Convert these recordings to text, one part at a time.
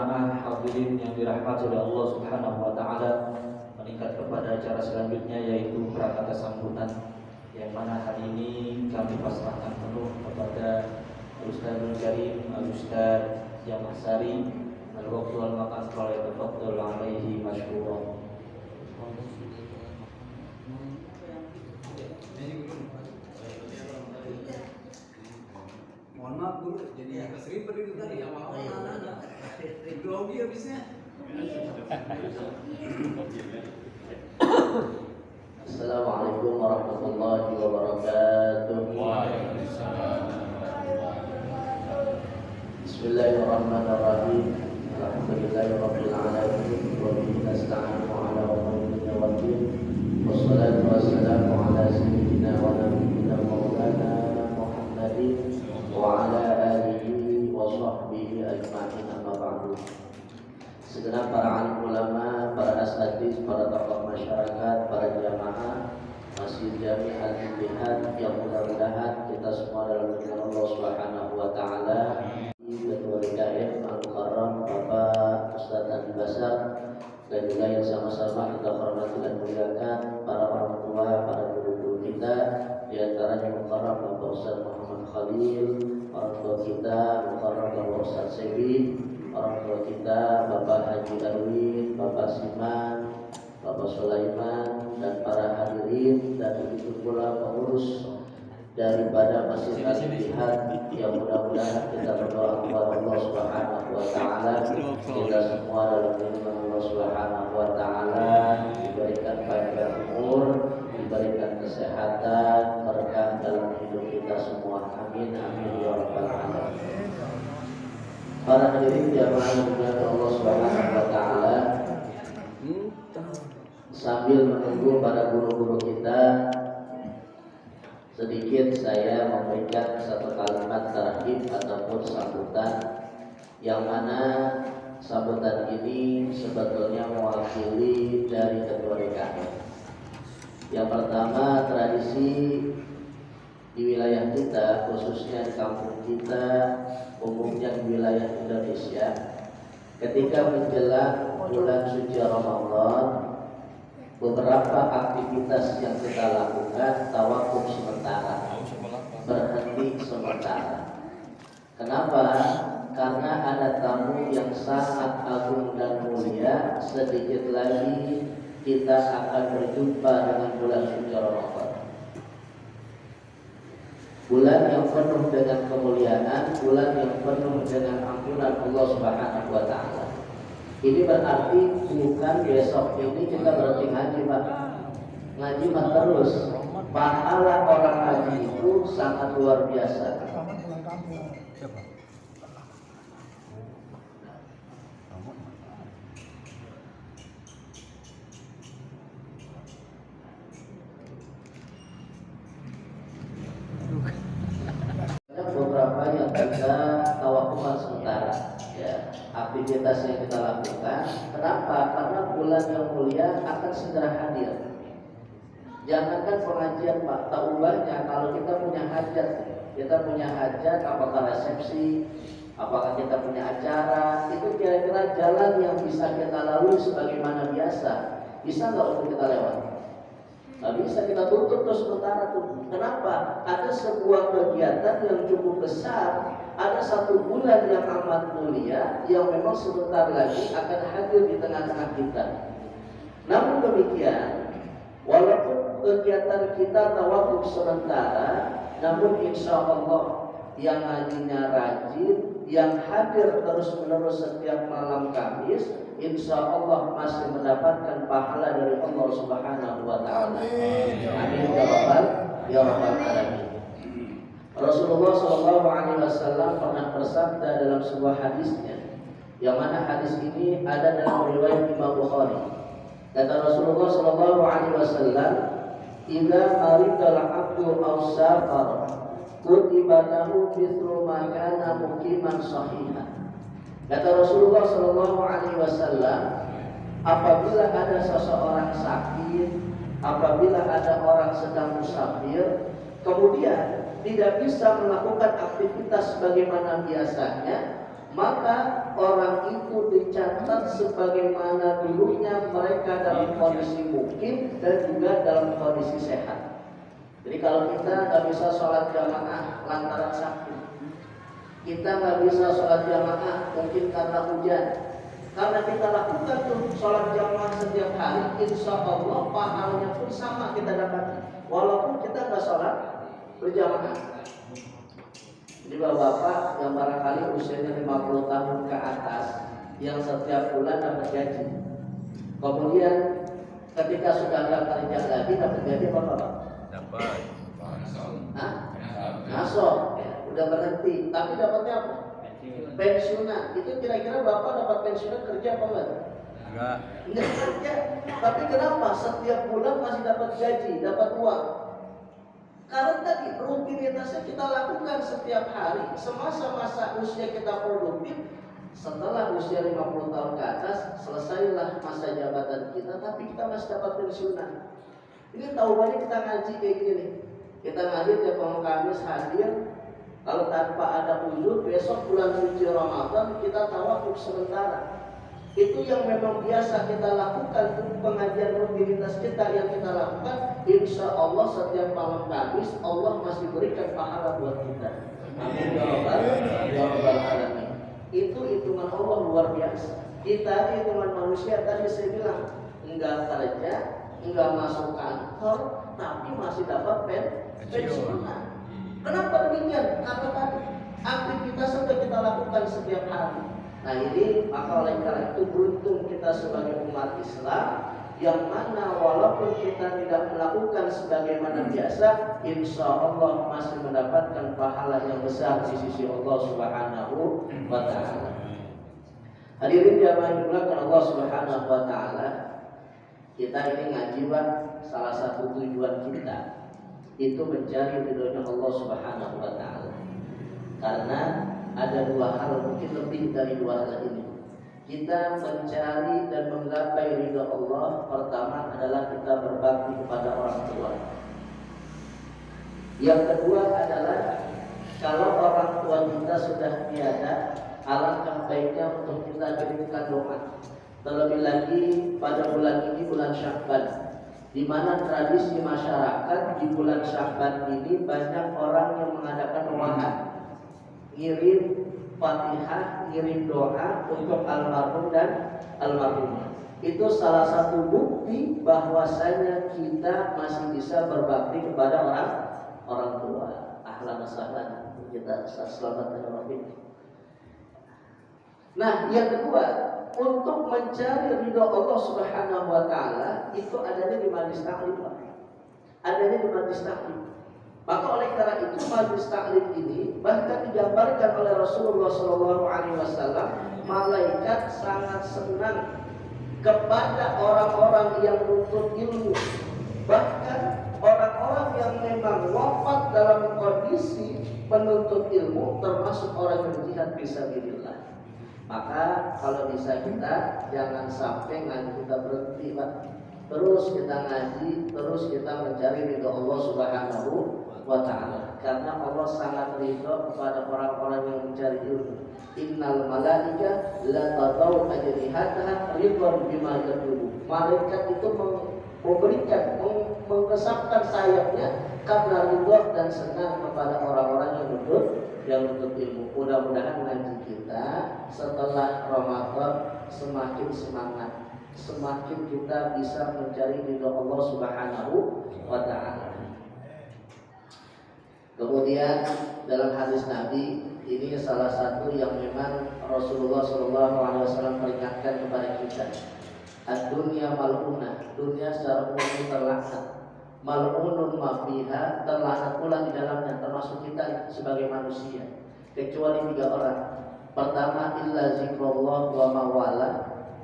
jamaah hadirin yang dirahmati oleh Allah Subhanahu wa taala, meningkat kepada acara selanjutnya yaitu prakata sambutan, yang mana hari ini kami pasrahkan penuh kepada Ustadzul Karim Al-Ustadz Jamal Sari al-Waqtu al-Makan falyatafaddal alaihi masykuran. Mohon maaf guru, jadi agak seribet itu tadi awal-awal grogi habisnya. Assalamualaikum warahmatullahi wabarakatuh. Bismillahirrahmanirrahim. Alhamdulillahirabbil alamin wa bihi nasta'inu ala umuri dunya waddin. Wassalatu wassalamu ala sayyidina wa nabiyyina maulana Muhammadin wa ala alihi wa sahbihi ajma'in, amma ba'du. Segenap para alim ulama, para asatidz, para tokoh masyarakat, para jamaah Masjid Jami' Al-Ittihad yang mudah-mudahan kita semua dalam lindungan Allah Subhanahu wa taala. Ketua DKM Al-Mukarram Bapak Ustadz Andi Basar, dan juga yang sama-sama kita hormati dan muliakan para orang tua, para guru-guru kita, di antaranya Mukarram Bapak Ustadz Muhammad Khalil, orang tua kita Mukarram Bapak Ustadz Sebi, orang tua kita Bapak Haji Darwin, Bapak Siman, Bapak Sulaiman, dan para hadirin, dan begitu pula pengurus daripada Masjid Al-Ittihad yang mudah-mudahan kita berdoa kepada Allah Subhanahu wa taala, kita semua dalam lindungan Allah Subhanahu wa taala, diberikan panjang umur, diberikan kesehatan, berkah dalam hidup kita semua. Amin amin ya rabbal alamin. Para hadirin jamaah yang Allah Subhanahu wa taala, sambil menunggu para guru-guru kita, sedikit saya memberikan satu kalimat tarhib ataupun sambutan, yang mana sambutan ini sebetulnya mewakili dari Ketua DKM. Yang pertama, tradisi di wilayah kita, khususnya di kampung kita, umumnya di wilayah Indonesia, ketika menjelang bulan suci Ramadan, beberapa aktivitas yang kita lakukan tawakuf sementara, berhenti sementara. Kenapa? Karena ada tamu yang sangat agung dan mulia. Sedikit lagi kita akan berjumpa dengan bulan suci Ramadan, bulan yang penuh dengan kemuliaan, bulan yang penuh dengan ampunan Allah Subhanahu wa taala. Ini berarti bukan besok ini kita berhenti ngaji, Pak. Ngaji mah terus. Pahala orang ngaji itu sangat luar biasa. Beberapa yang kita tawakufan sementara, ya, aktivitas yang kita lakukan. Kenapa? Karena bulan yang mulia akan segera hadir. Jangankan pengajian, Pak, tak ubahnya kalau kita punya hajat, apakah resepsi, apakah kita punya acara, itu kira-kira jalan yang bisa kita lalui sebagaimana biasa, bisa nggak untuk kita lewat? Nggak bisa, kita tutup terus sementara tuh. Kenapa? Ada sebuah kegiatan yang cukup besar, ada satu bulan yang amat mulia yang memang sebentar lagi akan hadir di tengah-tengah kita. Namun demikian, walaupun kegiatan kita tawakuf sementara, namun insya Allah yang ngajinya rajin, yang hadir terus-menerus setiap malam Kamis, insya Allah masih mendapatkan pahala dari Allah Subhanahu wa taala. Amin ya rabbal alamin. Rasulullah sallallahu alaihi wasallam pernah bersabda dalam sebuah hadisnya, yang mana hadis ini ada dalam riwayat Imam Bukhari. Kata Rasulullah sallallahu alaihi wasallam, "Idza maridal 'abdu aw safara, kutiba lahu mithlu ma kana muqiman sahihan." Kata Rasulullah sallallahu alaihi wasallam, apabila ada seseorang sakit, apabila ada orang sedang musafir, kemudian tidak bisa melakukan aktivitas sebagaimana biasanya, maka orang itu dicatat sebagaimana dulunya mereka dalam kondisi mukim dan juga dalam kondisi sehat. Jadi kalau kita nggak bisa sholat jamaah lantaran sakit, kita nggak bisa sholat jamaah mungkin karena hujan, karena kita lakukan tuh sholat jamaah setiap hari, insya Allah pahalanya pun sama kita dapat, walaupun kita nggak sholat berjamaah. Jadi bapak-bapak yang barangkali usianya 50 tahun ke atas, yang setiap bulan dapat gaji, kemudian ketika sudah nggak kerja lagi dapat gaji apa bapak? Dapat. Masuk, ya, udah berhenti, tapi dapatnya apa? Pensiunan. Itu kira-kira bapak dapat pensiunan kerja apa enggak? Enggak kerja. Tapi kenapa setiap bulan masih dapat gaji, dapat uang? Karena tadi rutinitasnya kita lakukan setiap hari. Semasa-masa usia kita produktif, setelah usia 50 tahun ke atas, selesailah masa jabatan kita, tapi kita masih dapat pensiunan. Ini tahu banyak kita ngaji kayak gini nih. Kita ngaji tiap malam Kamis hadir. Kalau tanpa ada uzur, besok bulan suci Ramadan kita tawafuk sementara. Itu yang memang biasa kita lakukan, itu pengajian rutinitas kita yang kita lakukan. Insya Allah setiap malam Kamis Allah masih berikan pahala buat kita. Amin ya rabbal alamin. Itu hitungan Allah luar biasa. Kita hitungan manusia tadi saya bilang enggak kerja, enggak masuk kantor, tapi masih dapat pensiunan. Kenapa demikian? Karena tadi aktivitas yang kita lakukan setiap hari. Nah ini maka oleh karena itu beruntung kita sebagai umat Islam yang mana walaupun kita tidak melakukan sebagaimana biasa, insya Allah masih mendapatkan pahala yang besar di sisi Allah Subhanahu wa Ta'ala. Hadirin jamaah yang dimuliakan Allah Subhanahu wa Ta'ala, kita ini ngaji Pak, salah satu tujuan kita itu mencari ridhonya Allah Subhanahu wa Ta'ala. Karena ada dua hal, mungkin lebih dari dua hal ini. Kita mencari dan menggapai ridha Allah. Pertama adalah kita berbakti kepada orang tua. Yang kedua adalah kalau orang tua kita sudah tiada, alangkah baiknya untuk kita kirimkan doa. Terlebih lagi pada bulan ini, bulan Sya'ban, di mana tradisi masyarakat di bulan Sya'ban ini banyak orang yang mengadakan ruangan, ngirim Fatihah, ngirim doa untuk almarhum dan almarhumah. Itu salah satu bukti bahwasanya kita masih bisa berbakti kepada orang tua. Ahlan wa sahlan, kita selamat datang. Nah, yang kedua, untuk mencari ridha Allah Subhanahu wa Ta'ala itu adanya di majlis taklim, adanya di majlis taklim. Maka oleh karena itu majlis taklim ini bahkan digambarkan oleh Rasulullah SAW, malaikat sangat senang kepada orang-orang yang menuntut ilmu. Bahkan orang-orang yang memang wafat dalam kondisi penuntut ilmu, termasuk orang yang jihad fisabilillah. Maka kalau bisa kita jangan sampai ngaji kita berhenti, Pak. Terus kita ngaji, terus kita mencari ridha Allah Subhanahu wa Ta'ala. Karena Allah sangat ridha kepada orang-orang yang mencari ilmu. Innal malaika la tadau ajrihataha ridwan bima yatlubu. Malaikat itu memberikan, mengesapkan sayapnya karena ridha dan senang kepada orang-orang yang menuntut ilmu. Mudah-mudahan ngaji kita setelah Ramadan semakin semangat, semakin kita bisa mencari ridha Allah Subhanahu wa Ta'ala. Kemudian dalam hadis Nabi ini salah satu yang memang Rasulullah SAW peringatkan kepada kita. Ad-dunya mal'unah, dunia secara umum terlaknat. Mal'unun ma fiha, terlaknat pula di dalamnya, termasuk kita sebagai manusia. Kecuali 3 orang. Pertama, illa zikrullah wa mawala,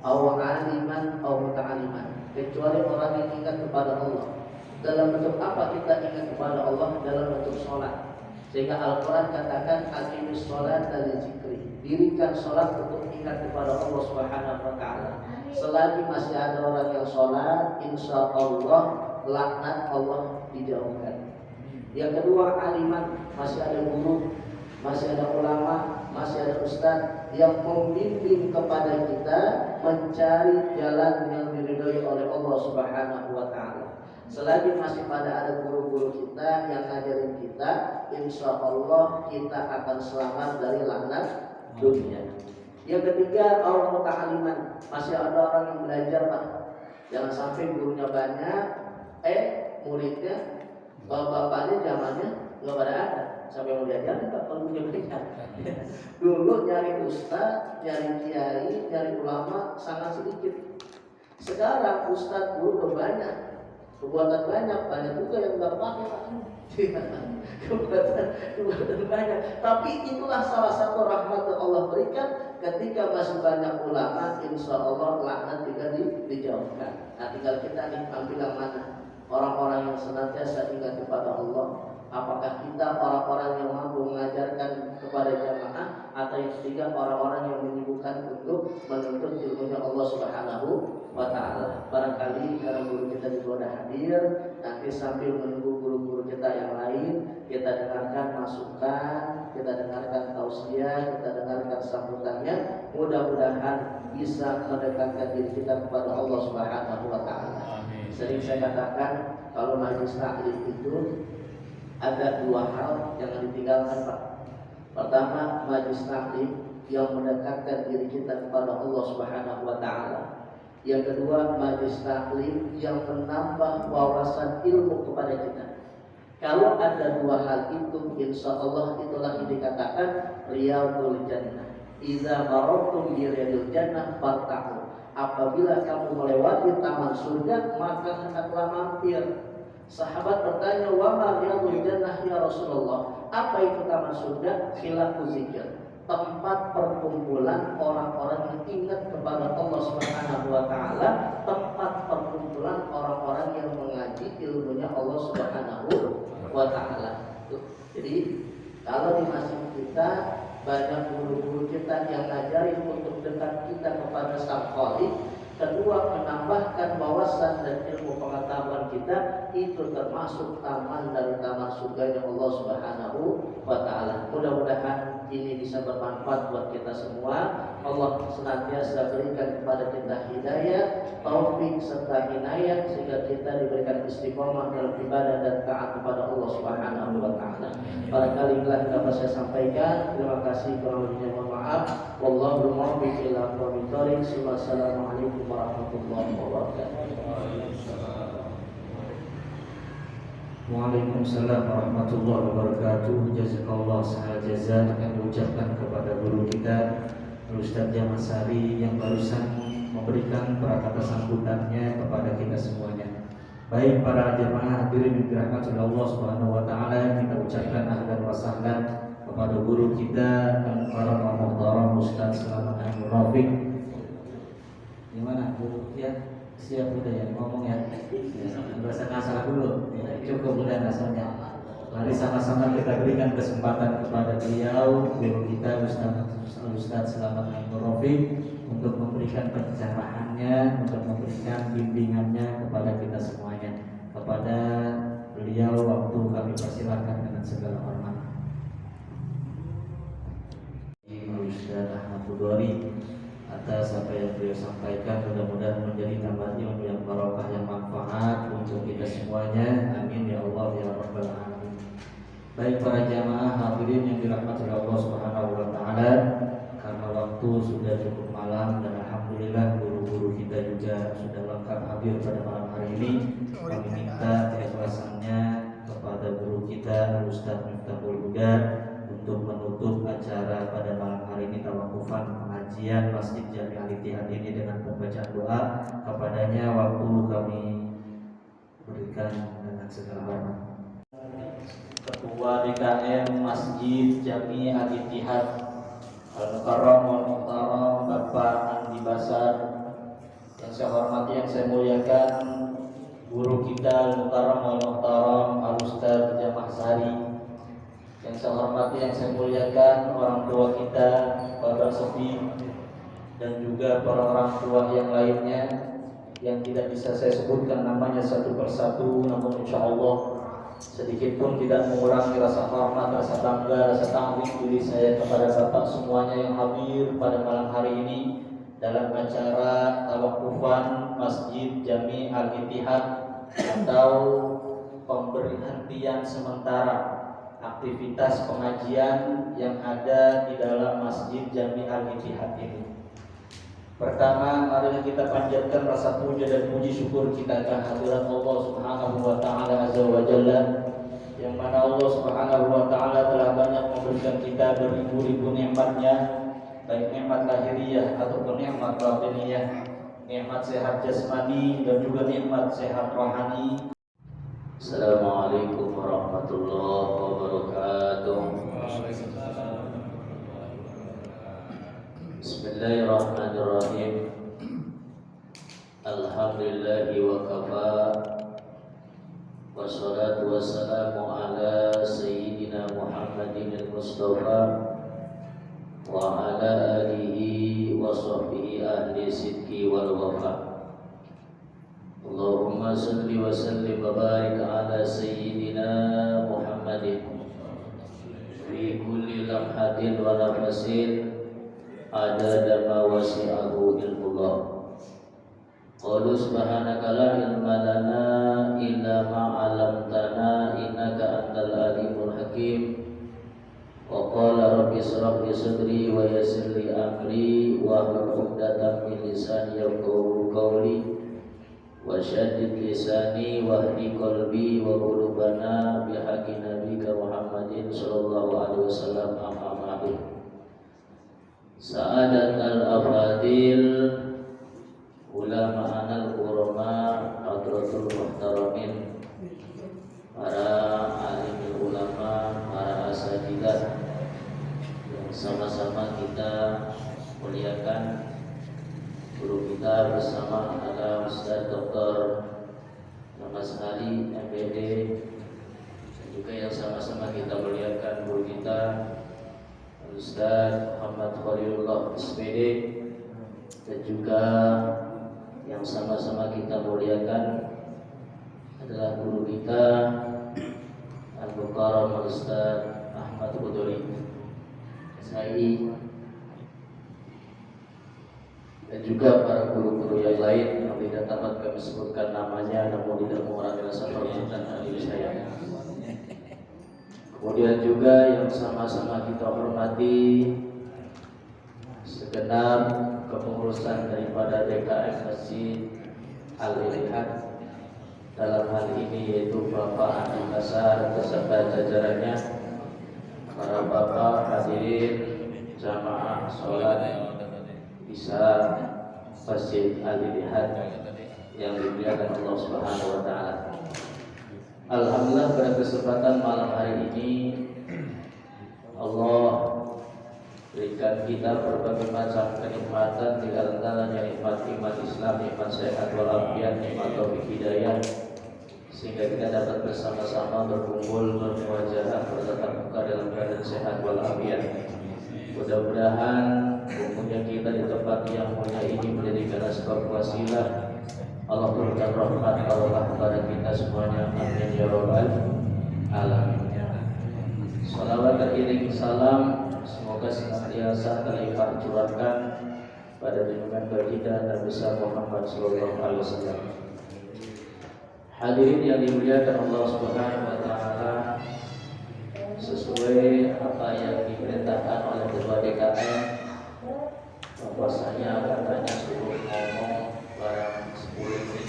aw aliman aw muta'aliman. Kecuali orang yang ingat kepada Allah. Dalam bentuk apa kita ingat kepada Allah? Dalam bentuk sholat. Sehingga Al-Quran katakan aqimis sholat dari zikri. Dirikan sholat untuk ingat kepada Allah Subhanahu wa Ta'ala. Selagi masih ada orang yang sholat, insya Allah laknat Allah dijauhkan. Yang kedua, aliman, masih ada guru, masih ada ulama, masih ada ustaz yang membimbing kepada kita cari jalan yang diridhoi oleh Allah Subhanahu wa taala. Selagi masih pada ada guru-guru kita yang ngajarin kita, insya Allah kita akan selamat dari laknat dunia. Yang ketiga, orang muta'aliman. Masih ada orang yang belajar, Pak. Jangan sampai gurunya banyak, muridnya, bapak-bapaknya zamannya nggak pada ada. Sampai mau diajarin Pak, kalau punya banyak. Dulu nyari ustaz, nyari kiai, nyari ulama sangat sedikit. Sekarang ustaz guru banyak, kebuatan banyak juga yang nggak pakai Pak. kebuatan banyak. Tapi itulah salah satu rahmat yang Allah berikan. Ketika masih banyak ulama, insya Allah laknat tidak dijauhkan. Nah, tinggal kita nih ambil yang mana. Orang-orang yang senantiasa ingat kepada Allah, apakah kita orang-orang yang mampu mengajarkan kepada jamaah, atau yang ketiga orang-orang yang menyibukkan untuk menuntut ilmunya Allah Subhanahu wa taala. Barangkali karena guru kita juga sudah hadir, nanti sambil menunggu guru-guru kita yang lain, kita dengarkan masukan, kita dengarkan tausiah, kita dengarkan sambutannya. Mudah-mudahan bisa mendekatkan diri kita kepada Allah Subhanahu wa taala. Sering saya katakan, kalau majelis taklim itu ada dua hal yang ditinggalkan, Pak. Pertama, majelis taklim yang mendekatkan diri kita kepada Allah Subhanahu wa taala. Yang kedua, majelis taklim yang menambah wawasan ilmu kepada kita. Kalau ada dua hal itu, insya Allah itulah yang dikatakan riyadul jannah. Idza marartum bi riyadil jannah fartaqu. Apabila kamu melewati taman surga, maka hendaklah mampir. Sahabat bertanya, wa ma riyadul jannah ya Rasulullah? Apa itu taman surga? Khilafuz zikir, tempat perkumpulan orang-orang yang ingat kepada Allah Subhanahu wa taala, tempat perkumpulan orang-orang yang mengaji ilmunya Allah Subhanahu wa taala. Jadi kalau di masjid kita banyak guru-guru kita yang ngajarin untuk dekat kita kepada Sang Khaliq. Kedua, menambahkan wawasan dan ilmu pengetahuan kita, itu termasuk taman dari taman surganya Allah Subhanahu wa taala. Mudah-mudahan ini bisa bermanfaat buat kita semua. Allah senantiasa berikan kepada kita hidayah, taufik serta inayah, sehingga kita diberikan istiqomah dalam ibadah dan taat kepada Allah Subhanahu wa taala. Barangkali inilah yang dapat saya sampaikan. Terima kasih, kurang lebihnya mohon maaf. Wallahu muwaffiq ila aqwamit thoriq. Wassalamualaikum warahmatullahi wabarakatuh. Waalaikumsalam warahmatullahi wabarakatuh. Jazakallah khairan jazaa yang diucapkan kepada guru kita Ustaz Jamal Sari yang barusan memberikan kata sambutannya kepada kita semuanya. Baik para jamaah hadirin yang dirahmati Allah Subhanahu wa taala, kita ucapkan ahlan wa sahlan kepada guru kita Al-Mukarram Al-Muhtaram Ustaz Selamat Ainul Rafiq. Gimana guru ya? Siap udah ya ngomong ya. Bahasa ngasal dulu. Ya, cukup udah nasalnya. Mari sama-sama kita berikan kesempatan kepada beliau, guru kita Ustaz Selamat Ainul Rafiq, untuk memberikan pencerahannya, untuk memberikan bimbingannya kepada kita semuanya. Kepada beliau waktu kami persilakan dengan segala hormat. Ustaz Ahmad Budori atas apa yang beliau sampaikan, mudah-mudahan menjadi tambah ilmu yang barokah, yang manfaat untuk kita semuanya. Amin ya Allah ya Rabbal Alamin. Baik para jamaah hadirin yang dirahmati Allah Subhanahu wa taala, karena waktu sudah cukup malam dan alhamdulillah guru-guru kita juga sudah lengkap hadir pada malam hari ini. Kami minta keikhlasannya kepada guru kita Ustaz Miftahul Huda untuk menutup acara pada malam hari ini, tawakufan pengajian Masjid Jami Al-Ittihad ini dengan pembacaan doa kepadanya. Waktu kami berikan dengan segala hormat. Ketua DKM Masjid Jami Al-Ittihad Al-Mukarram Al-Muhtaram Bapak Andi Basar, yang saya hormati, yang saya muliakan guru kita Al-Mukarram Al-Muhtaram Al-Ustaz Jamal Sari, yang saya hormati, yang saya muliakan orang tua kita Bapak Sofi, dan juga para orang tua yang lainnya yang tidak bisa saya sebutkan namanya satu persatu, namun insya Allah sedikit pun tidak mengurangi rasa hormat, rasa bangga, rasa tanggung diri saya kepada Bapak semuanya yang hadir pada malam hari ini. dalam acara tawakufan Masjid Jami Al-Ittihad atau pemberhentian sementara aktivitas pengajian yang ada di dalam Masjid Jami Al-Ittihad ini. Pertama, mari kita panjatkan rasa puja dan puji syukur kita kehadirat Allah Subhanahu wa taala azza wa jalla, yang mana Allah Subhanahu wa taala telah banyak memberikan kita beribu-ribu nikmat-Nya, baik nikmat lahiriah ataupun nikmat batiniyah, nikmat sehat jasmani dan juga nikmat sehat rohani. Assalamualaikum warahmatullahi wabarakatuh. Bismillahirrahmanirrahim. Alhamdulillahi wa kafa, wassalatu wassalamu ala sayyidina Muhammadin al-Mustafa wa ala alihi wa sahbihi ahli sidqi wal wafa. Allahumma salli wa sallim wa barik ala sayyidina Muhammadin fi kulli lamhatin wa nafasin adada ma wasi'ahu ilmullah. Qalu subhanaka la ilma lana illa ma 'allamtana innaka antal alimul hakim. Wa qala rabbi ishrah li sadri wa yassir li amri wa hlul 'uqdatam min lisani yafqahu qawli wa syaddid lisani wahdi qalbi wa qulubana bihaqqi nabiyika Muhammadin sallallahu alaihi wasallam. Amma ba'du. Sa'adat al-afadil ulama anal kurama hadratul muhtaramin, para alim ulama, para asatidzah yang sama-sama kita muliakan. Guru kita bersama adalah Ustaz Dr. Mas Ali MPD, dan juga yang sama-sama kita muliakan guru kita Ustaz Muhammad Khalilullah SPD, dan juga yang sama-sama kita muliakan adalah guru kita Al-Mukarram Ustaz Ahmad Khuduri SAI, dan juga para guru-guru yang lain yang tidak dapat kami sebutkan namanya, namun tidak mengurangi rasa hormat dan adil saya. Kemudian juga yang sama-sama kita hormati segenap kepengurusan daripada DKM Masjid Al-Ittihad, dalam hal ini yaitu Bapak Andi Kasar beserta jajarannya, para bapak hadirin jamaah sholat Isya Masjid Al-Ittihad yang dimuliakan Allah Subhanahu wa taala. Alhamdulillah, pada kesempatan malam hari ini Allah berikan kita berbagai macam kenikmatan, di antaranya nikmat iman Islam, nikmat sehat walafiat, nikmat taufik hidayah, sehingga kita dapat bersama-sama berkumpul, bermuajahah, bertatap muka dalam keadaan sehat walafiat. Mudah-mudahan kumpulnya kita di tempat yang mulia ini menjadikan sebab wasilah Allah berikan rahmat Allah kepada kita semuanya. Amin ya rabbal alamin. Salawat teriring salam semoga senantiasa terlimpah curahkan pada junjungan baginda Nabi Muhammad sallallahu alaihi wasallam. Hadirin yang dimuliakan Allah Subhanahu wa taala, sesuai apa yang diperintahkan oleh Ketua DKM, bahwasanya katanya suruh ngomong barang 10 menit.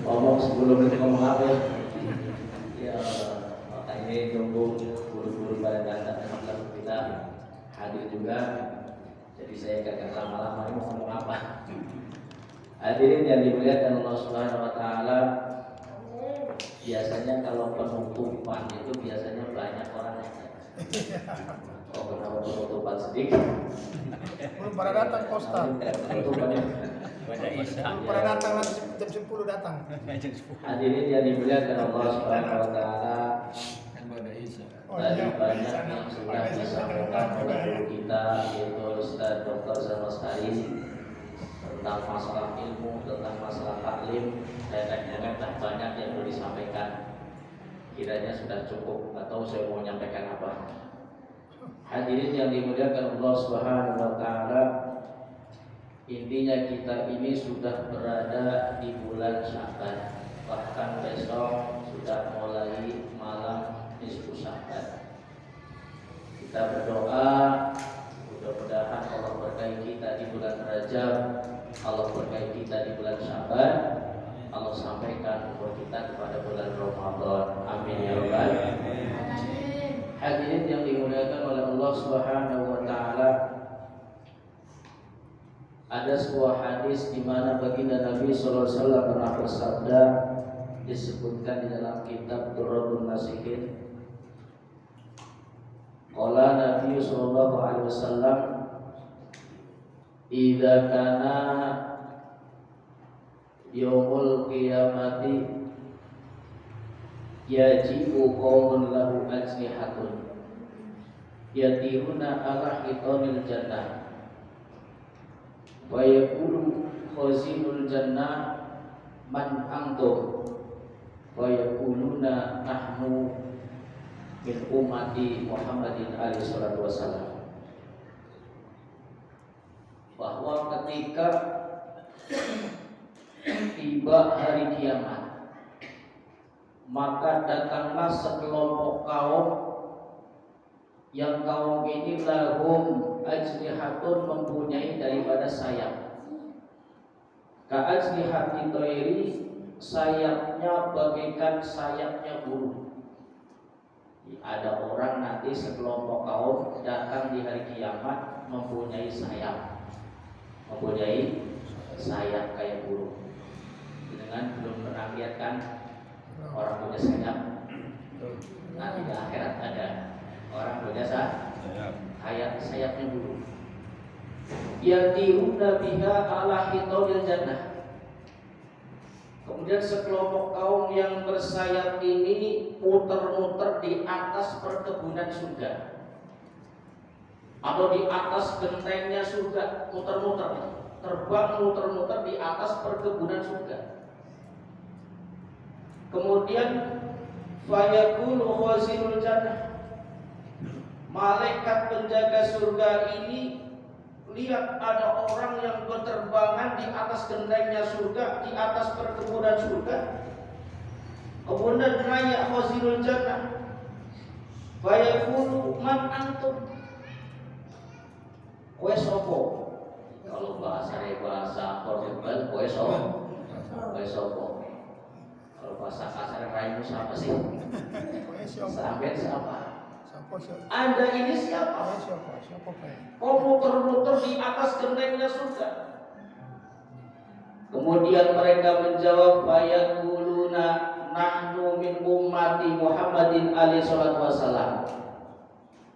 Ngomong 10 menit ngomong apa ya? Ya, makanya tunggu guru-guru pada datang dan kita hadir juga. Jadi saya gak lama-lama ini ngomong apa. Hadirin yang dimuliakan Allah Subhanahu wa taala, biasanya kalau penutupan itu biasanya banyak orang yang oh, kenapa penutupan sedikit? Belum pada datang Ustaz. Penutupannya Belum pada datang, nanti jam 10 datang. hadirin yang dimuliakan Allah Subhanahu wa taala, dari banyak yang sudah disampaikan oleh guru kita yaitu Ustaz Dr. Salmas Hari tentang masalah ilmu, tentang masalah taklim, dan banyak yang sudah disampaikan. Kiranya sudah cukup atau saya mau menyampaikan apa? Hadirin yang dimuliakan Allah Subhanahu wa taala, Intinya kita ini sudah berada di bulan Sya'ban. Bahkan besok sudah mulai malam nisfu Sya'ban. Kita berdoa mudah-mudahan Allah berkahi kita di bulan Rajab, Allah berkahi kita di bulan Sya'ban, Allah sampaikan umur kita kepada bulan Ramadan. Amin ya rabbal alamin. Hadirin yang dimuliakan oleh Allah Subhanahu wa taala, ada sebuah hadis di mana baginda Nabi sallallahu alaihi wasallam pernah bersabda, disebutkan di dalam kitab Durratun Nasihin. Qala Nabi sallallahu alaihi wasallam, "Idza kana yaumul qiyamati yajibu qaumun lahu ajnihatun yatiruna ala hitonil jannah wa yaqulu khazinul jannah man antum wa yaquluna nahnu min ummati Muhammadin alaihi salatu wasallam." Bahwa ketika tiba hari kiamat, maka datanglah sekelompok kaum yang kaum ini lahum ajnihatun, mempunyai daripada sayap. Ka ajnihati thairi, sayapnya bagaikan sayapnya burung. Ada orang nanti sekelompok kaum datang di hari kiamat mempunyai sayap, mempunyai sayap kayak burung. Dengan belum pernah lihat kan orang punya sayap? Nanti di akhirat ada orang punya sayapnya burung. Yatiruna biha ala hitonil jannah. Kemudian sekelompok kaum yang bersayap ini muter-muter di atas perkebunan surga, atau di atas gentengnya surga, muter-muter, terbang muter-muter di atas perkebunan surga. Kemudian fayaqulu khazinul jannah, malaikat penjaga surga ini lihat ada orang yang berterbangan di atas gentengnya surga, di atas perkebunan surga. Kemudian nanya khazinul jannah, fayaqulu man antum, kowe sopo? Kalau bahasa Portugal, kowe sopo? Kalau bahasa kasar raimu siapa sih? Sampai siapa? Anda ini siapa? Kok muter-muter di atas gentengnya surga? Kemudian mereka menjawab, fayaquluna nahnu min ummati Muhammadin alaihi salatu wasallam.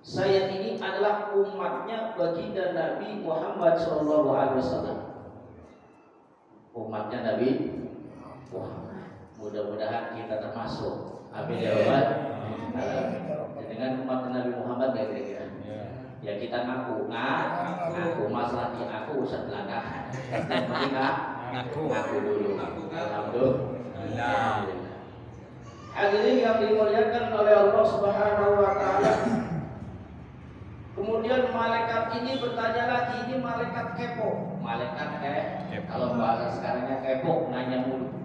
Saya ini adalah umatnya baginda Nabi Muhammad sallallahu alaihi wasallam. Umatnya Nabi Muhammad. Mudah-mudahan kita termasuk. Amin ya rabbal alamin. Dengan umat Nabi Muhammad ya kira-kira. Ya kita ngaku masalah di aku usah belakangan. Ngaku dulu. Alhamdulillah. Hadirin yang dimuliakan oleh Allah Subhanahu wa taala. Kemudian malaikat ini bertanya lagi, ini malaikat kepo. Malaikat kalau bahasa sekarangnya kepo, nanya mulu.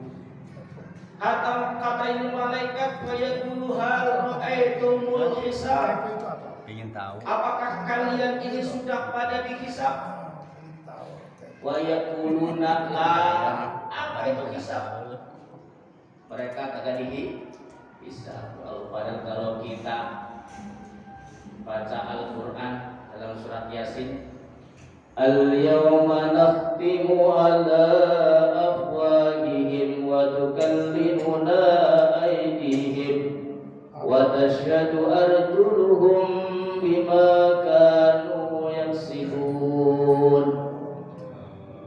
Kata ini malaikat, fayaqulu hal ra'aitumul hisab. Ingin tahu. Apakah kalian ini sudah pada dihisab? Wa yaquluna la. Apa itu hisab? Mereka kagak dihisab. Kalau kita baca Al-Quran dalam surat Yasin, Al-yawma nakhtimu ala afwahihim wa tukallimuna aydihim wa tashhadu arjuluhum bima kanu yaksibun.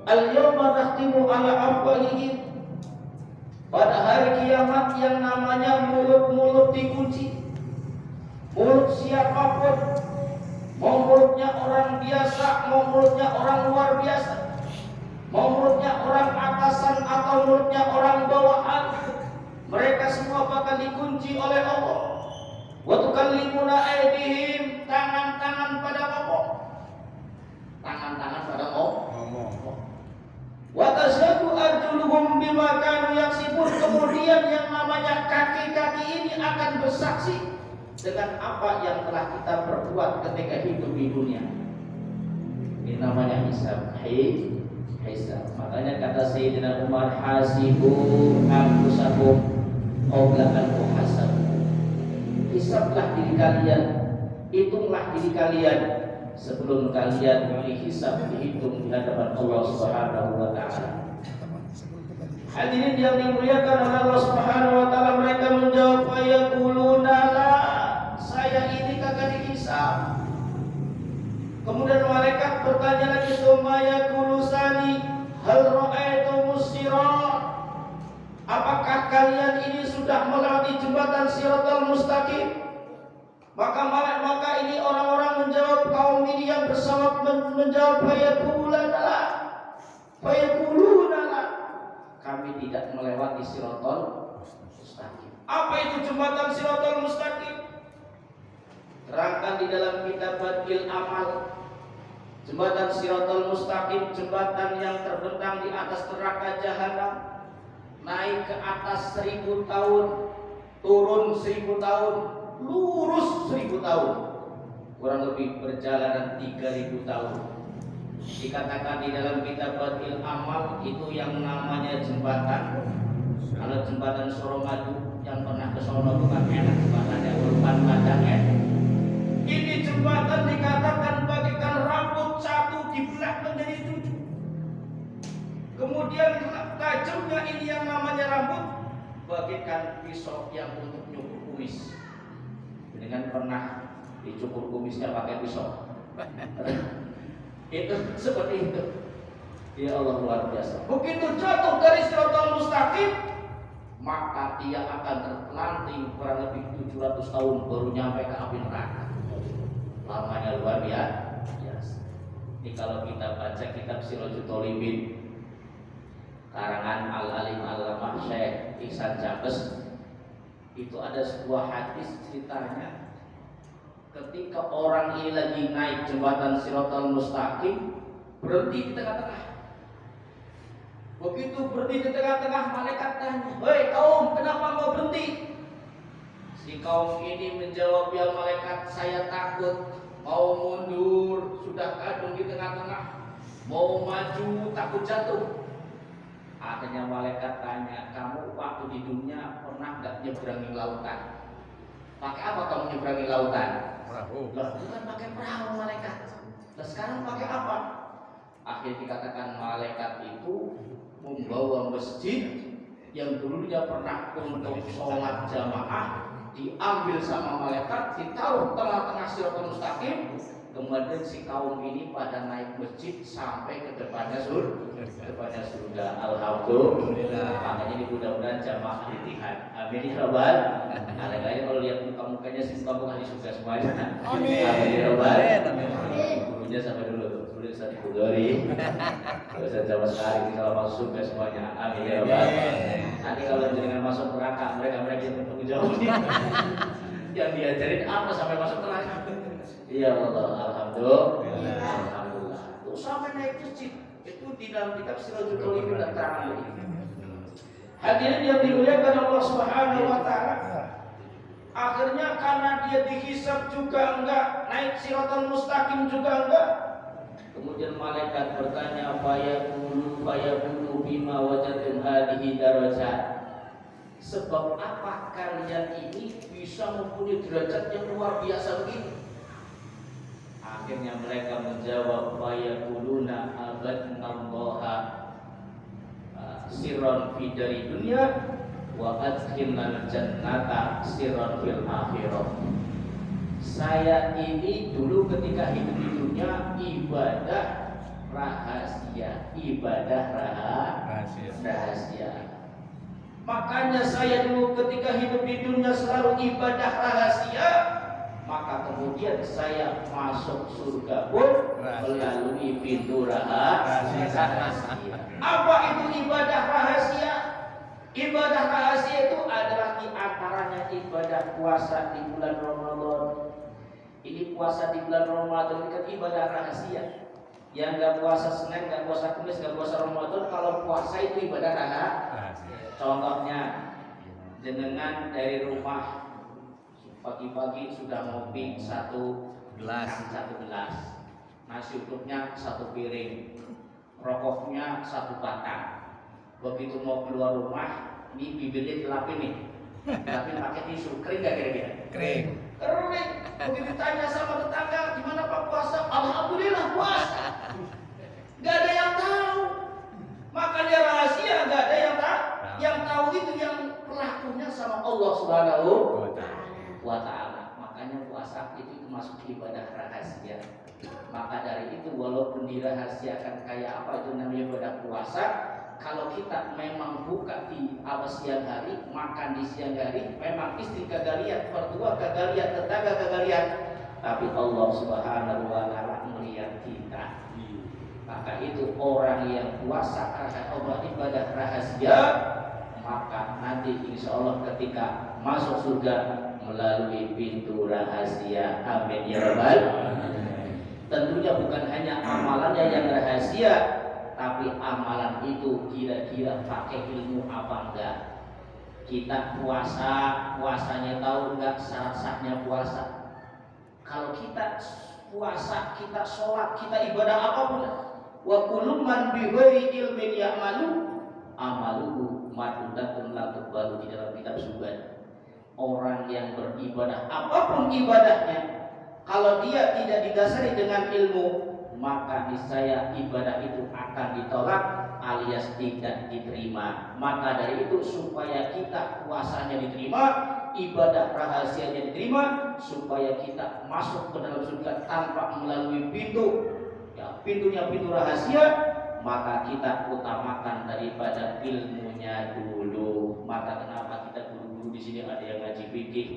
Al-yawma nakhtimu ala afwahihim. Pada hari kiamat yang namanya mulut-mulut dikunci. Mulut siapapun, mau mulutnya orang biasa, mau mulutnya orang luar biasa, mau mulutnya orang atasan atau mulutnya orang bawahan, mereka semua bakal dikunci oleh Allah. Wa tukallimuna aydihim, tangan-tangan pada ngomong. Tangan-tangan pada ngomong. kaki-kaki ini akan bersaksi dengan apa yang telah kita perbuat ketika hidup di dunia. Ini namanya hisab. Hisab. Makanya kata Sayyidina Umar, hasibu anfusakum qabla an tuhasabu. Hisablah diri kalian, hitunglah diri kalian sebelum kalian dihisab, dihitung di hadapan Allah Subhanahu wa taala. Hadirin yang dimuliakan oleh Allah Subhanahu wa taala, mereka menjawab, "Yaquluna la, saya ini kagak dihisab." Kemudian malaikat bertanya lagi, "Tsumma yaqulu sani, hal ra'aytumus sirat?" Apakah kalian ini sudah melewati jembatan Shiratal Mustaqim? Maka ini orang-orang menjawab, kaum ini yang bersama menjawab, fayaquluna la, kami tidak melewati Shiratal Mustaqim. Apa itu jembatan Shiratal Mustaqim? Terangkan di dalam kitab Badil Amal. Jembatan Shiratal Mustaqim, jembatan yang terbentang di atas neraka Jahanam, naik ke atas 1000 tahun, turun 1000 tahun, lurus 1000 tahun, kurang lebih perjalanan 3000 tahun. Dikatakan di dalam kitab Badil Amal itu yang namanya jembatan. Kalau jembatan Suramadu yang pernah ke sono bukan enak jembatannya, urutan padangnya. Ini jembatan dikatakan bagaikan rambut satu dibelah menjadi 7. Kemudian tajamnya ini yang namanya rambut bagaikan pisau yang untuk nyukur kumis. Dengan pernah dicukur kumisnya pakai pisau. Itu seperti itu. Ya Allah, luar biasa. Begitu jatuh dari Shiratal Mustaqim, maka dia akan terpelanting kurang lebih 700 tahun baru nyampe ke api neraka. Lamanya luar biasa. Ini kalau kita baca kitab Sirajul Talibin karangan Al-Alim Al-Lamah Syekh Ihsan Jabes, itu ada sebuah hadis ceritanya ketika orang ini lagi naik jembatan Shiratal Mustaqim, berhenti di tengah-tengah. Begitu berhenti di tengah-tengah, malaikat tanya, "Hei kaum, kenapa mau berhenti?" Si kaum ini menjawab, "Ya malaikat, saya takut, mau mundur sudah kadung di tengah-tengah, mau maju takut jatuh." Akhirnya malaikat tanya, "Kamu waktu di dunia pernah nggak nyeberangi lautan? Pakai apa kamu nyeberangi lautan?" "Perahu." "Lah, bukan pakai perahu malaikat. Lah sekarang pakai apa?" Akhirnya dikatakan malaikat itu membawa masjid yang dulunya pernah untuk sholat jamaah, diambil sama malaikat, ditaruh tengah-tengah Shiratal Mustaqim. Kemudian si kaum ini pada naik masjid sampai ke depannya surga. Alhamdulillah. Makanya ini mudah-mudahan jamaah Ittihad. Amin ya rabbal alamin. Kalau lihat muka-mukanya sih muka-muka di surga semuanya. Amin. Amin ya rabbal alamin. Gurunya sampai dulu tuh. Dulu Ustaz Budori. Kalau saya jawab sekali kalau masuk surga semuanya. Amin ya rabbal alamin. Nanti kalau jenengan masuk neraka, mereka yang bertanggung jawab. Yang diajarin apa sampai masuk neraka? Ya Allah, alhamdulillah. Alhamdulillah. Tuh sampai naik masjid itu di dalam kitab Sirajul Talibin dan terang. Hadirin yang dimuliakan Allah Subhanahu wa taala. Akhirnya karena dia dihisab juga enggak, naik Shiratal Mustaqim juga enggak. Kemudian malaikat bertanya, "Fayaqulu bima wajadtum hadhihi darajat?" Sebab apa kalian ini bisa mempunyai derajat yang luar biasa begini? Akhirnya mereka menjawab, "Fayaquluna abadnallaha sirran fi dari dunia wa adkhilnal jannata sirran fil akhirah." Saya ini dulu ketika hidup di dunia ibadah rahasia, Makanya saya dulu ketika hidup di dunia selalu ibadah rahasia. Maka kemudian saya masuk surga pun melalui pintu rahasia. Apa itu ibadah rahasia? Ibadah rahasia itu adalah di antaranya ibadah puasa di bulan Ramadan. Ini puasa di bulan Ramadan itu ibadah rahasia. Yang nggak puasa Senin, nggak puasa Kamis, nggak puasa Ramadan, kalau puasa itu ibadah rahasia. Contohnya jenengan dari rumah pagi-pagi sudah ngopi satu gelas, nasi uduknya satu piring, rokoknya satu batang. Begitu mau keluar rumah, ini bibirnya dilapin nih, dilapin pakai tisu. Kering nggak kira-kira? Kering. Kering. Begitu ditanya sama tetangga, gimana Pak puasa? Alhamdulillah puasa. Gak ada yang tahu. Makanya rahasia, gak ada yang tahu. Yang tahu itu yang pelakunya sama Allah Subhanahu wa Ta'ala. Makanya puasa itu masuk ibadah rahasia. Maka dari itu walaupun dirahasiakan kayak apa itu namanya ibadah puasa, kalau kita memang buka di siang hari, makan di siang hari, memang istri kagak lihat, berdua kagak lihat, tetangga kagak lihat, tapi Allah Subhanahu wa Ta'ala melihat kita. Maka itu orang yang puasa karena Allah ibadah rahasia, maka nanti insya Allah ketika masuk surga melalui pintu rahasia. Amin ya rabbal. Tentunya bukan hanya amalannya yang rahasia, tapi amalan itu kira-kira pakai ilmu apa enggak. Kita puasanya tahu enggak syarat-syaratnya puasa. Kalau kita puasa, kita sholat, kita ibadah apapun, wa kullu man bi ghairi ilmin ya'malu amaluhu madudatun la tuqbalu di dalam kitab Subhan. Orang yang beribadah apapun ibadahnya, kalau dia tidak didasari dengan ilmu, maka niscaya ibadah itu akan ditolak alias tidak diterima. Maka dari itu supaya kita puasanya diterima, ibadah rahasianya diterima, supaya kita masuk ke dalam surga tanpa melalui pintu, ya pintunya pintu rahasia, maka kita utamakan daripada ilmunya dulu. Maka kenapa kita guru-guru di sini ada yang ngaji fikih,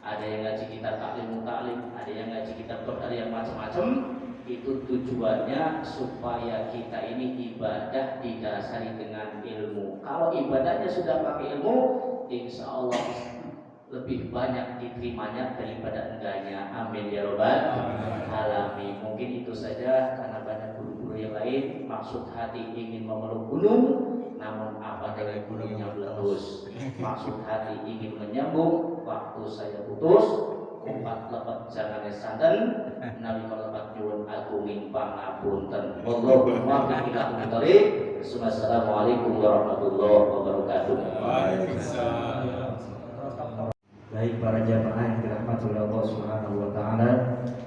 ada yang ngaji kitab taklim, ada yang ngaji kitab ada yang macam-macam. Itu tujuannya supaya kita ini ibadah didasari dengan ilmu. Kalau ibadahnya sudah pakai ilmu, insya Allah lebih banyak diterimanya daripada enggaknya. Amin ya robbal alamin. Mungkin itu saja karena banyak guru-guru yang lain. Maksud hati ingin memeluk gunung, namun apa dari gunungnya meletus. Maksud hati ingin menyambung, waktu saya putus. Umpat lepat jangan sandan, nabi lepat nyuwun agunging pangapunten. Allahumma biqina kumtari. Assalamualaikum warahmatullahi wabarakatuh. Waalaikumsalam. Baik para jamaah yang dirahmati oleh Allah Subhanahu wa Ta'ala,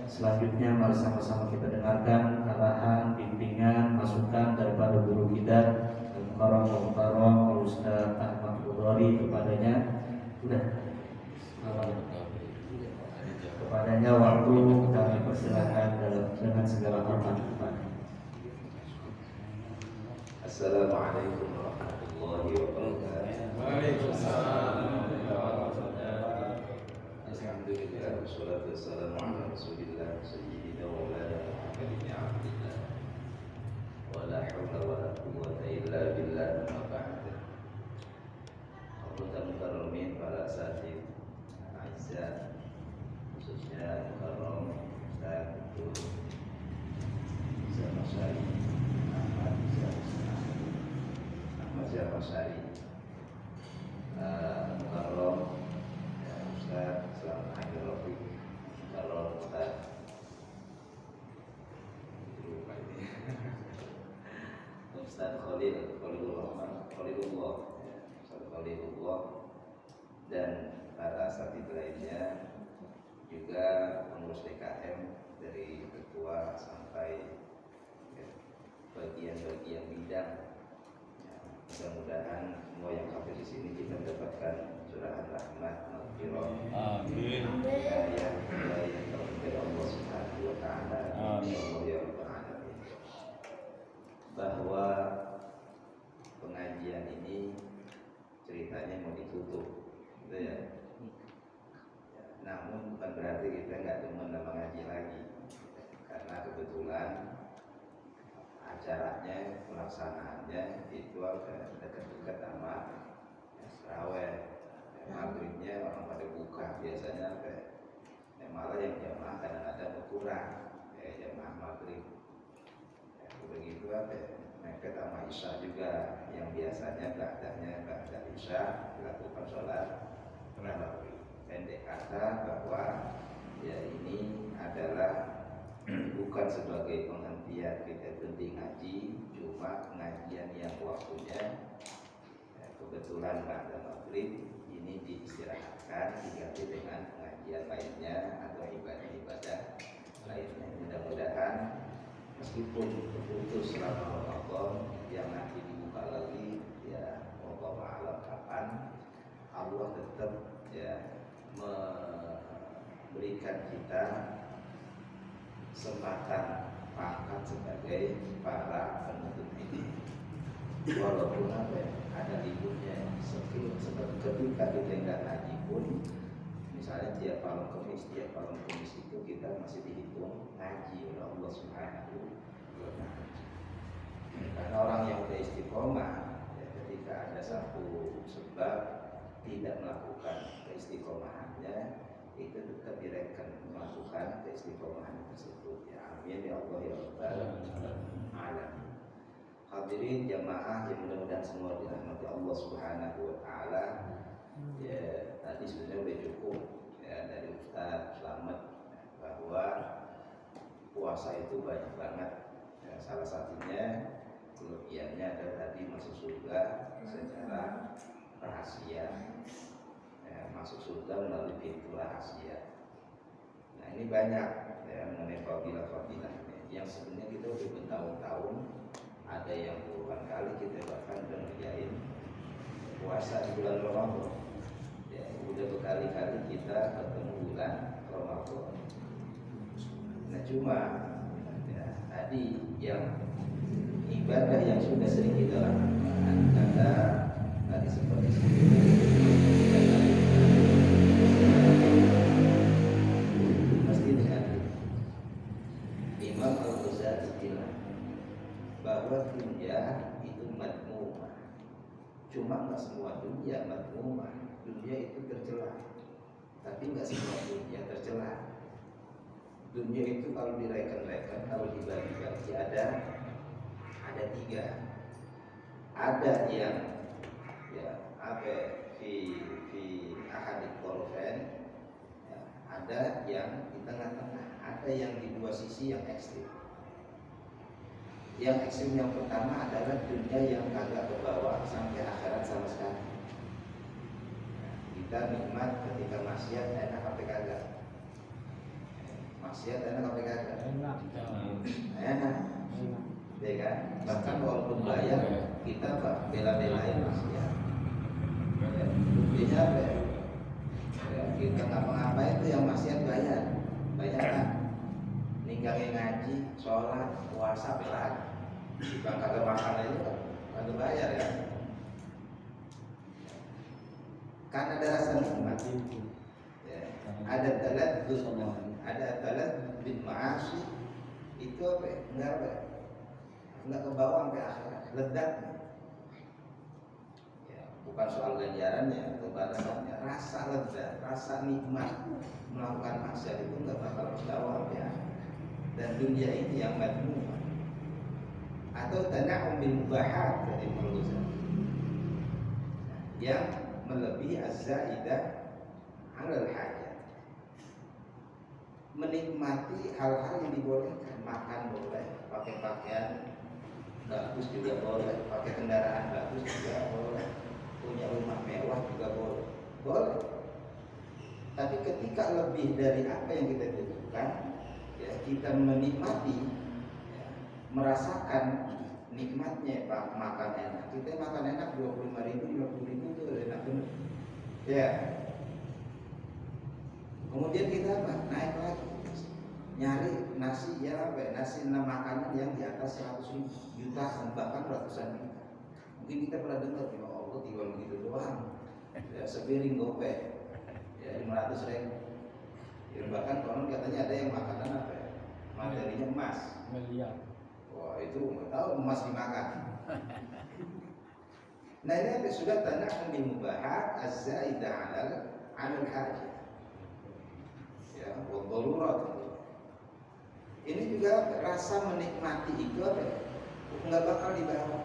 selanjutnya mari sama-sama kita dengarkan arahan, bimbingan, masukan daripada guru kita Al-Mukarram Ustaz Ahmad Budori kepadanya. Kepadanya waktu kami persilahkan dengan segala hormat. Assalamualaikum warahmatullahi wabarakatuh. Waalaikumsalam. Alhamdulillah wassalatu wassalamu ala Rasulillah sayyidina wa maulana Muhammadin abdillah wa la haula wa la quwwata illa billah amma ba'd. Allahumma mukarramin para asatidz a'izzah, khususnya mukarram Ustaz Syari Ahmad Syari mukarram Ustaz selamat akhir Rafiq mukarram Ustaz Ustaz Khalilullah dan para asatidz lainnya, juga pengurus DKM dari ketua sampai bagian-bagian bidang. Ya, mudah-mudahan semua yang hadir di sini kita mendapatkan curahan rahmat, maghfirah, amin, hidayah yang dari Allah Subhanahu wa Ta'ala. Amin ya rabbal alamin. Bahwa pengajian ini ceritanya mau ditutup, gitu ya. Namun bukan berarti kita nggak demen sama ngaji lagi, karena kebetulan acaranya, pelaksanaannya itu agak dekat-dekat sama tarawih. Maghribnya orang pada buka, biasanya malah yang jamaah kadang-kadang berkurang, jamaah maghrib. Begitu mepet sama Isya juga, yang biasanya ba'da Isya dilakukan sholat tarawih. Pendek kata bahwa ya ini adalah bukan sebagai penghentian kita berhenti ngaji, cuma pengajian yang waktunya kebetulan ba'da maghrib ini diistirahatkan diganti dengan pengajian lainnya atau ibadah-ibadah lainnya. Mudah-mudahan meskipun terputus selama Ramadan yang nanti dibuka lagi ya wallahu a'lam kapan, Allah tetap ya memberikan kita kesempatan pangkat sebagai para penuntut ilmu. Walaupun ada liburnya, seperti ketika kita nggak ngaji pun, misalnya tiap malam Kamis itu kita masih dihitung ngaji oleh Allah Subhanahu wa Ta'ala. Karena orang yang udah istiqomah, ya, ketika ada satu sebab tidak melakukan keistiqomahannya, itu tetap direkan melakukan keistiqomahan tersebut. Ya amin ya Allah ya Rabbal alamin. Hadirin jamaah yang mudah-mudahan semua dirahmati Allah Subhanahu wa Ta'ala. Ya tadi sebenarnya sudah cukup ya dari Ustaz Slamet bahwa puasa itu banyak banget. Ya, salah satunya kelebihannya adalah tadi masuk surga secara rahasia. Ya, masuk surga melalui pintu rahasia. Nah ini banyak ya mengenai fadilah-fadilah yang sebenarnya kita udah bertahun-tahun, ada yang puluhan kali kita bahkan udah ngerjain puasa di bulan Ramadan. Ya udah berkali-kali kita ketemu bulan Ramadan. Nah cuma ya, tadi yang ibadah yang sudah sering kita lakukan kata tadi seperti pasti dengan Imam Al-Ghazali bilang bahwa dunia itu madmumah. Cuma nggak semua dunia madmumah. Dunia itu tercela, tapi nggak semua dunia tercela. Dunia itu kalau direken-reken, kalau dibagi-bagi ada tiga. Ada yang ya fi ahadit torofen, ya, ada yang di tengah-tengah, ada yang di dua sisi yang ekstrim. Yang ekstrim yang pertama adalah dunia yang kagak ke bawah sampai akhirat sama sekali. Nah, kita nikmat ketika maksiat enak apa kagak? Maksiat enak apa kagak? Enak. Ya kan? Bahkan walaupun bayar kita bela-belain maksiat. Ya, buktinya apa ya? Ya, kita ngapa-ngapain itu yang maksiat bayar kan? Ninggangin ngaji, sholat, puasa, berat. Bang kagak makan aja kagak bayar ya. Kan ada rasa nikmat. Ya. Ada talat bin ma'asi itu apa? Enggak ke bawah sampai akhirat, ledatnya. Ya, bukan soal ganjarannya atau balasannya, rasa ledat, rasa nikmat melakukan maksiat itu enggak bakal ke bawah ya. Dan dunia ini yang madmumah atau tana'um bil mubahat dari Al-Ghazali yang melebihi az-zaidah 'alal hajat, menikmati hal-hal yang dibolehkan, makan boleh, pakai pakaian bagus juga boleh, pakai kendaraan bagus juga boleh, punya rumah mewah juga boleh. Tapi ketika lebih dari apa yang kita butuhkan, ya, kita menikmati, ya, merasakan nikmatnya Pak, makan enak. Kita makan enak 25.000, 50.000 itu enak bener. Ya. Kemudian kita apa? Naik lagi. Nyari nasi ya apa? Nasi makanan yang di atas 100.000, jutaan bahkan ratusan juta. Mungkin kita pernah dengar, ya Allah tinggal begitu doang. Ya, sepiring gopek. Ya 500.000. Ya, bahkan konon katanya ada yang makanan apa ya? Materinya emas. Miliar. Wah itu nggak tahu emas dimakan. Nah ini apa? Sudah tanah bil mubahat az-zaidah 'alal hajat. Ya, darurat. Ini juga rasa menikmati itu apa? nggak bakal dibawa.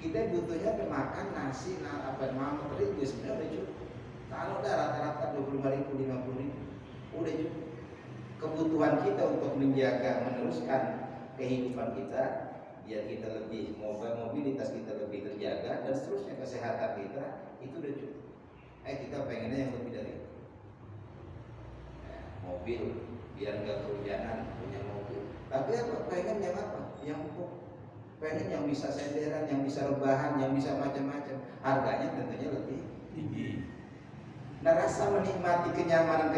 Kita butuhnya makan nasi, mau terigu sebenarnya udah cukup. Kalau udah rata-rata 25.000, 50.000, udah cukup. Kebutuhan kita untuk menjaga, meneruskan kehidupan kita, biar kita lebih mobilitas kita lebih terjaga dan seterusnya kesehatan kita itu udah cukup. Kita pengennya yang lebih dari itu. Mobil biar nggak kehujanan punya mobil. Tapi apa? Pengen yang apa? Yang empuk. Pengen yang bisa senderan, yang bisa rebahan, yang bisa macam-macam. Harganya tentunya lebih tinggi. Nah, rasa menikmati kenikmatan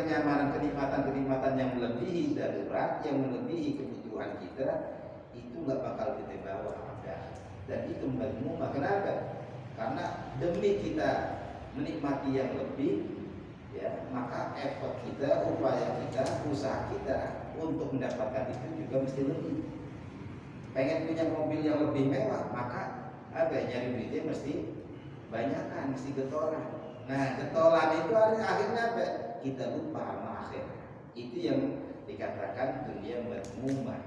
yang melebihi darurat, yang melebihi kebutuhan kita, itu nggak bakal kita bawa ada. Dan itu mazmumah. Kenapa? Karena demi kita menikmati yang lebih, ya, maka effort kita, upaya kita, usaha kita untuk mendapatkan itu juga mesti lebih. Pengen punya mobil yang lebih mewah, maka nyari duitnya mesti banyakan, mesti getoran. Nah, getolan itu akhirnya apa? Kita lupa sama akhir. Itu yang dikatakan dunia mazmumah.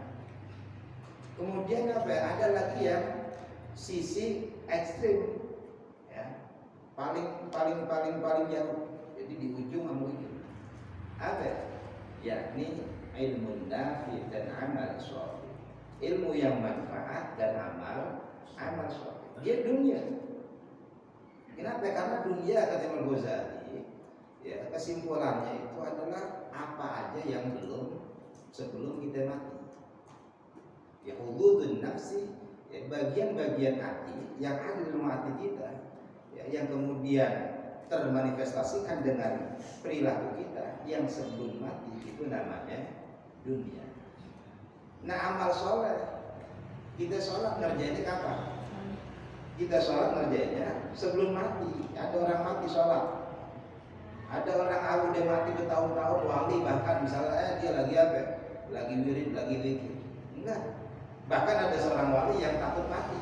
Kemudian apa? Ada lagi yang sisi ekstrim, ya, paling jauh. Jadi di ujung sama ujung. Apa? Yakni ilmu nafi dan amal sholih. Ilmu yang manfaat dan amal sholih. Dia dunia. Kenapa? Karena dunia, kata Imam Ghazali, ya, kesimpulannya itu adalah apa aja yang sebelum kita mati. Ya, hududun nafsi, ya, bagian-bagian hati yang ada di dalam hati kita, ya, yang kemudian termanifestasikan dengan perilaku kita yang sebelum mati, itu namanya dunia. Nah, amal soleh, kita sholat ngerjainnya kapan? Kita sholat ngerjainnya sebelum mati. Ada orang mati sholat, ada orang udah mati bertahun-tahun, wali bahkan misalnya dia lagi apa? Lagi wirid, lagi zikir. Enggak. Bahkan ada seorang wali yang takut mati.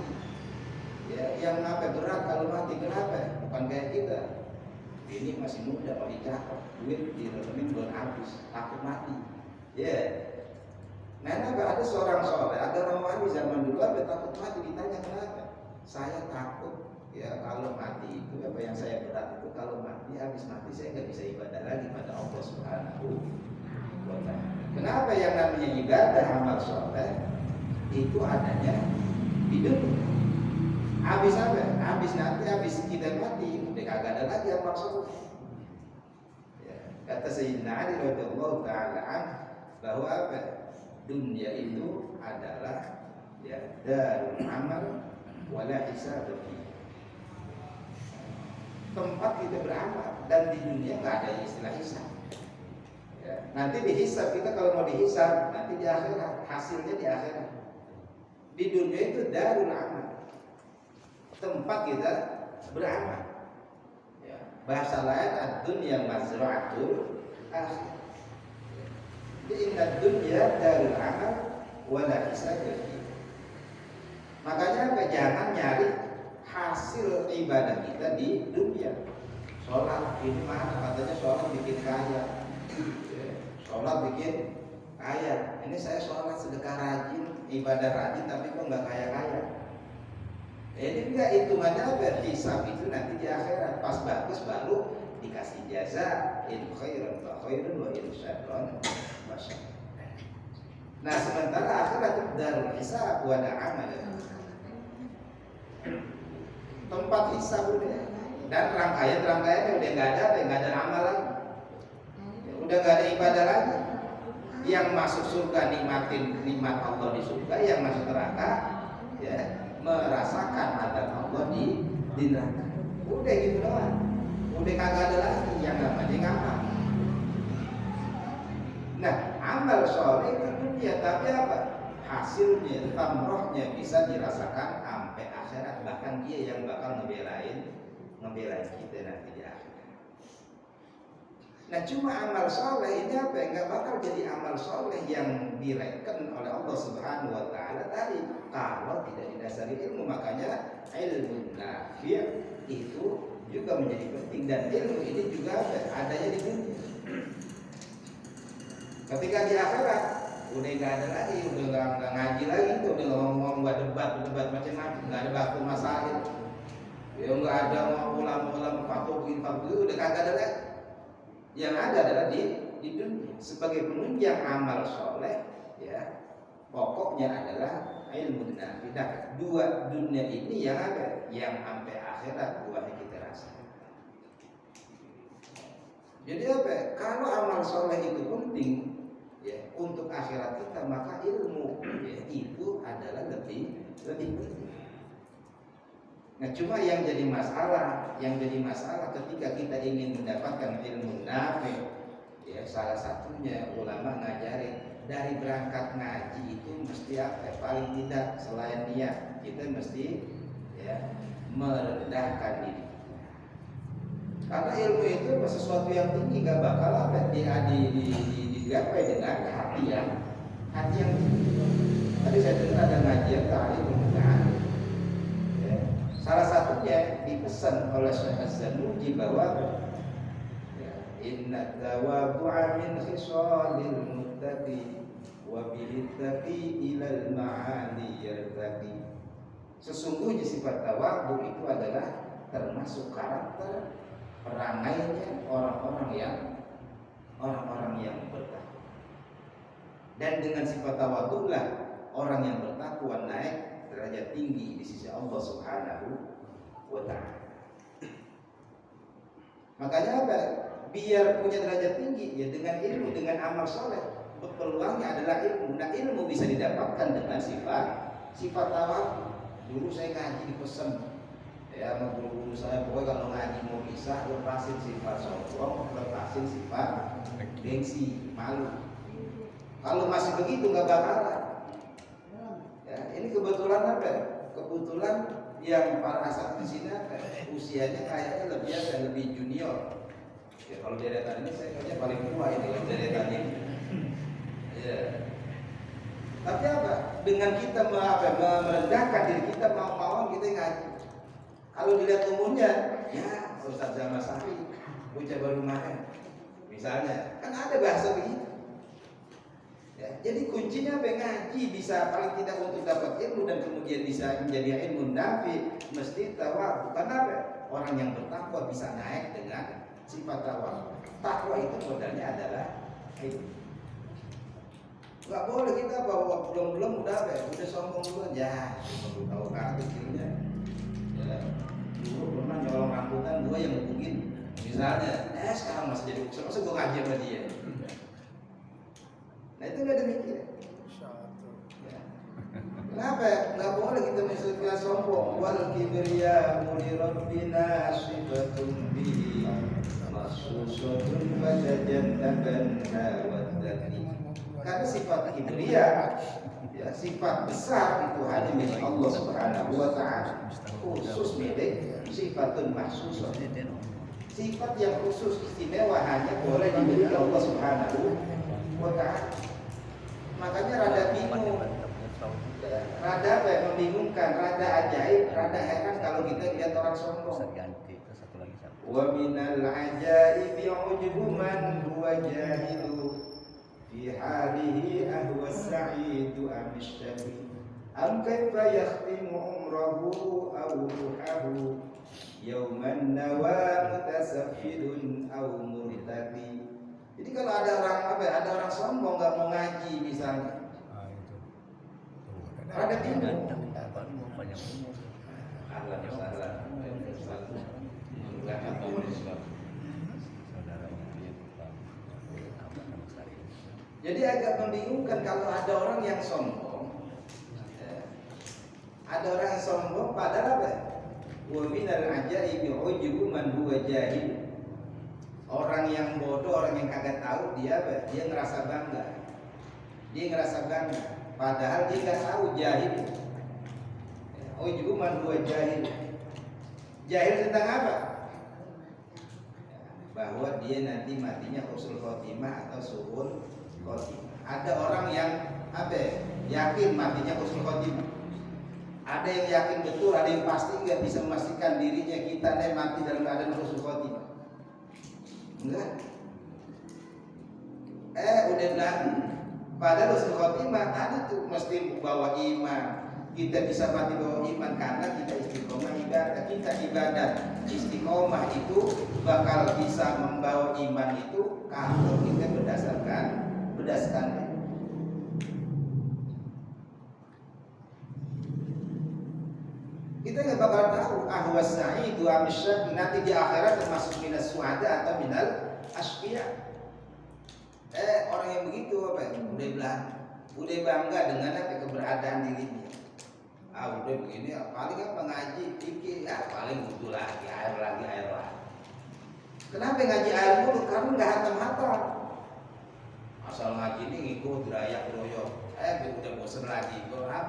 Ya, yang berat kalau mati. Kenapa? Bukan kayak kita. Ini masih muda, masih cakep, duit diremin belum habis, takut mati. Ya. Nah, ada seorang soleh, ada orang wali zaman dulu takut mati. Ditanya kenapa? Saya takut, ya, kalau mati itu apa yang saya berat itu kalau mati, habis mati saya nggak bisa ibadah lagi pada Allah Subhanahu wa Ta'ala. Kenapa? Yang namanya ibadah amal soleh itu adanya di dunia. Habis apa? Habis kita mati udah kagak ada lagi amal soleh. Ya, kata Sayyidina Ali radhiyallahu taala bahwa apa? Dunia itu adalah, ya, darul amal wala hisab fiha. Tempat kita beramal, dan di dunia nggak ada istilah hisab. Ya, nanti dihisab kita, kalau mau dihisab nanti di akhirat, hasilnya di akhirat. Di dunia itu darul amal, tempat kita beramal. Ya, bahasa lain ad-dunya mazra'atul akhir. Di inna dunya darul amal wala hisab fiha. Makanya jangan nyari hasil ibadah kita di dunia. Sholat ini mana katanya sholat bikin kaya, sholat bikin kaya. Ini saya sholat sedekah rajin, ibadah rajin, tapi kok nggak kaya-kaya. Ini enggak, hitungannya berhisab itu nanti di akhirat. Pas bagus baru dikasih jaza. In khairan fa khairun wa in syarran fa syarrun. Nah, sementara akhirat itu darul hisab wa amal. Tempat hisab udah, dan rangkaiannya udah nggak ada amal lagi, udah nggak ada ibadah lagi. Yang masuk surga nikmatin nikmat Allah di surga, yang masuk neraka, ya, merasakan adab Allah di neraka. Udah gitu doang, udah kagak ada lagi yang namanya ngamal. Nah, amal soleh itu dunia, tapi apa? Hasilnya, tamrohnya bisa dirasakan sampai akhirat. Bahkan dia yang bakal ngebelain kita nanti di akhirat. Nah, cuma amal soleh ini apa? Enggak bakal jadi amal soleh yang direken oleh Allah Subhanahu wa Ta'ala tadi kalau tidak didasari ilmu. Makanya ilmu nafi' itu juga menjadi penting, dan ilmu ini juga adanya di dunia. Ketika di akhirat udah nggak ada lagi, udah nggak ngaji lagi tuh, udah ngomong nggak debat macam-macam, nggak ada bahas masalah. Ya nggak ada mau ulama fatwa begini udah kagak ada lagi. Yang ada adalah di dunia sebagai penunjang amal soleh, ya pokoknya adalah ilmu nafi. Dua dunia ini yang ada, yang sampai akhirat buahnya kita rasakan. Jadi apa? Kalau amal soleh itu penting, ya untuk akhirat kita, maka ilmu ya, itu adalah lebih penting. Nah, cuma yang jadi masalah ketika kita ingin mendapatkan ilmu nafi, ya salah satunya ulama ngajarin dari berangkat ngaji itu mesti apa? Paling tidak selain niat, kita mesti ya merendahkan diri. Karena ilmu itu sesuatu yang tinggi, gak bakal apa digapai dengan hati yang tinggi. Tadi saya dengar ada ngajian tadi tentang salah satunya dipesan oleh Syekh Az-Zanuji bahwa inna tawadhu'a min khisalil muttaqi wa bil taqi ilal ma'ali yartaqi. Sesungguhnya sifat tawadhu itu adalah termasuk karakter perangainya orang-orang yang bertakwa. Dan dengan sifat tawadhu lah orang yang bertakwa naik derajat tinggi di sisi Allah Subhanahu wa ta'ala. Makanya apa? Biar punya derajat tinggi ya dengan ilmu, dengan amal soleh. Peluangnya adalah ilmu. Nah, ilmu bisa didapatkan dengan sifat tawadhu. Dulu saya ngaji di pesan ya sama guru-guru saya, pokoknya kalau ngaji mau bisa lepasin sifat sombong, lepasin sifat gengsi, malu. Kalau masih begitu nggak bakalan. Ini kebetulan apa? Kebetulan yang para asal di sini usianya kayaknya lebih junior. Ya kalau deretan ini saya kayaknya paling tua ini kalau deretan ini. Ya. Tapi apa? Dengan kita merendahkan diri kita, mau kita ngaji. Kalau dilihat umurnya, ya Ustaz Zaman Sahri, bocah baru main. Misalnya, kan ada bahasa begitu. Ya, jadi kuncinya ngaji bisa paling tidak untuk dapat ilmu dan kemudian bisa menjadi ilmu nafi, mesti tawadhu. Karena apa? Orang yang bertakwa bisa naik dengan sifat tawadhu. Takwa itu modalnya adalah ilmu. Gak boleh kita bawa belum udah sombong duluan ya, baru tahu kan kecilnya. Ya, dulu pernah nyolong rambutan gua yang ngebukin. Misalnya, sekarang masih jadi ukser, masa gua ngaji sama dia. Nah itu nggak demikian. Ya. Kenapa? Nggak boleh kita misalnya sombong. Wal kibriya li rabbina sifatun bihi mahsusatun fatajannabanha wattaqi. Karena sifat kibriya, ya sifat besar itu hanya milik Allah Subhanahu wa ta'ala. Khusus milik sifatun mahsusah. Sifat yang khusus istimewa hanya boleh dimiliki Allah Subhanahu wa ta'ala. Makanya rada bingung, rada membingungkan, rada ajaib, rada heran kalau kita lihat orang sombong. Wa minal ajaibi ujubu man huwa jahilu fi halihi ahwa sa'idu amishtari am kaifa yakhtimu umrahu aw ruhahu yawman nawa mutasaffidun aw murtaqi. Jadi kalau ada orang sombong nggak mau ngaji misalnya, ada bingung. Jadi agak membingungkan kalau ada orang yang sombong. Ada orang yang sombong padahal apa? Wa minal ajaibi ujubu man huwa jahil. Orang yang bodoh, orang yang kagak tahu dia ngerasa bangga. Dia ngerasa bangga padahal dia nggak tahu jahil. Ujubu man huwa jahil. Jahil tentang apa? Bahwa dia nanti matinya husnul khotimah atau su'ul khotimah. Ada orang yang yakin matinya husnul khotimah. Ada yang yakin betul, ada yang pasti nggak bisa memastikan dirinya kita mati dalam keadaan husnul khotimah. Enggak. Udah bilang Padahal husnul khotimah tadi tuh mesti bawa iman. Kita bisa mati bawa iman karena kita istiqomah ibadah. Kita ibadah istiqomah itu bakal bisa membawa iman itu kalau kita berdasarkan kita nggak bakal tahu ahwas sa'idu amisyak nanti di akhirat termasuk minas suhada atau minal asqiya. Orang yang begitu apa? Udah bangga dengan apa keberadaan dirinya. Udah begini, paling apa ngaji dikit, paling butuh lagi air lagi. Kenapa ngaji air mulu? Karena nggak hatam-hatam. Asal ngaji ini ngikut derayak royok. Udah bosan lagi. Bab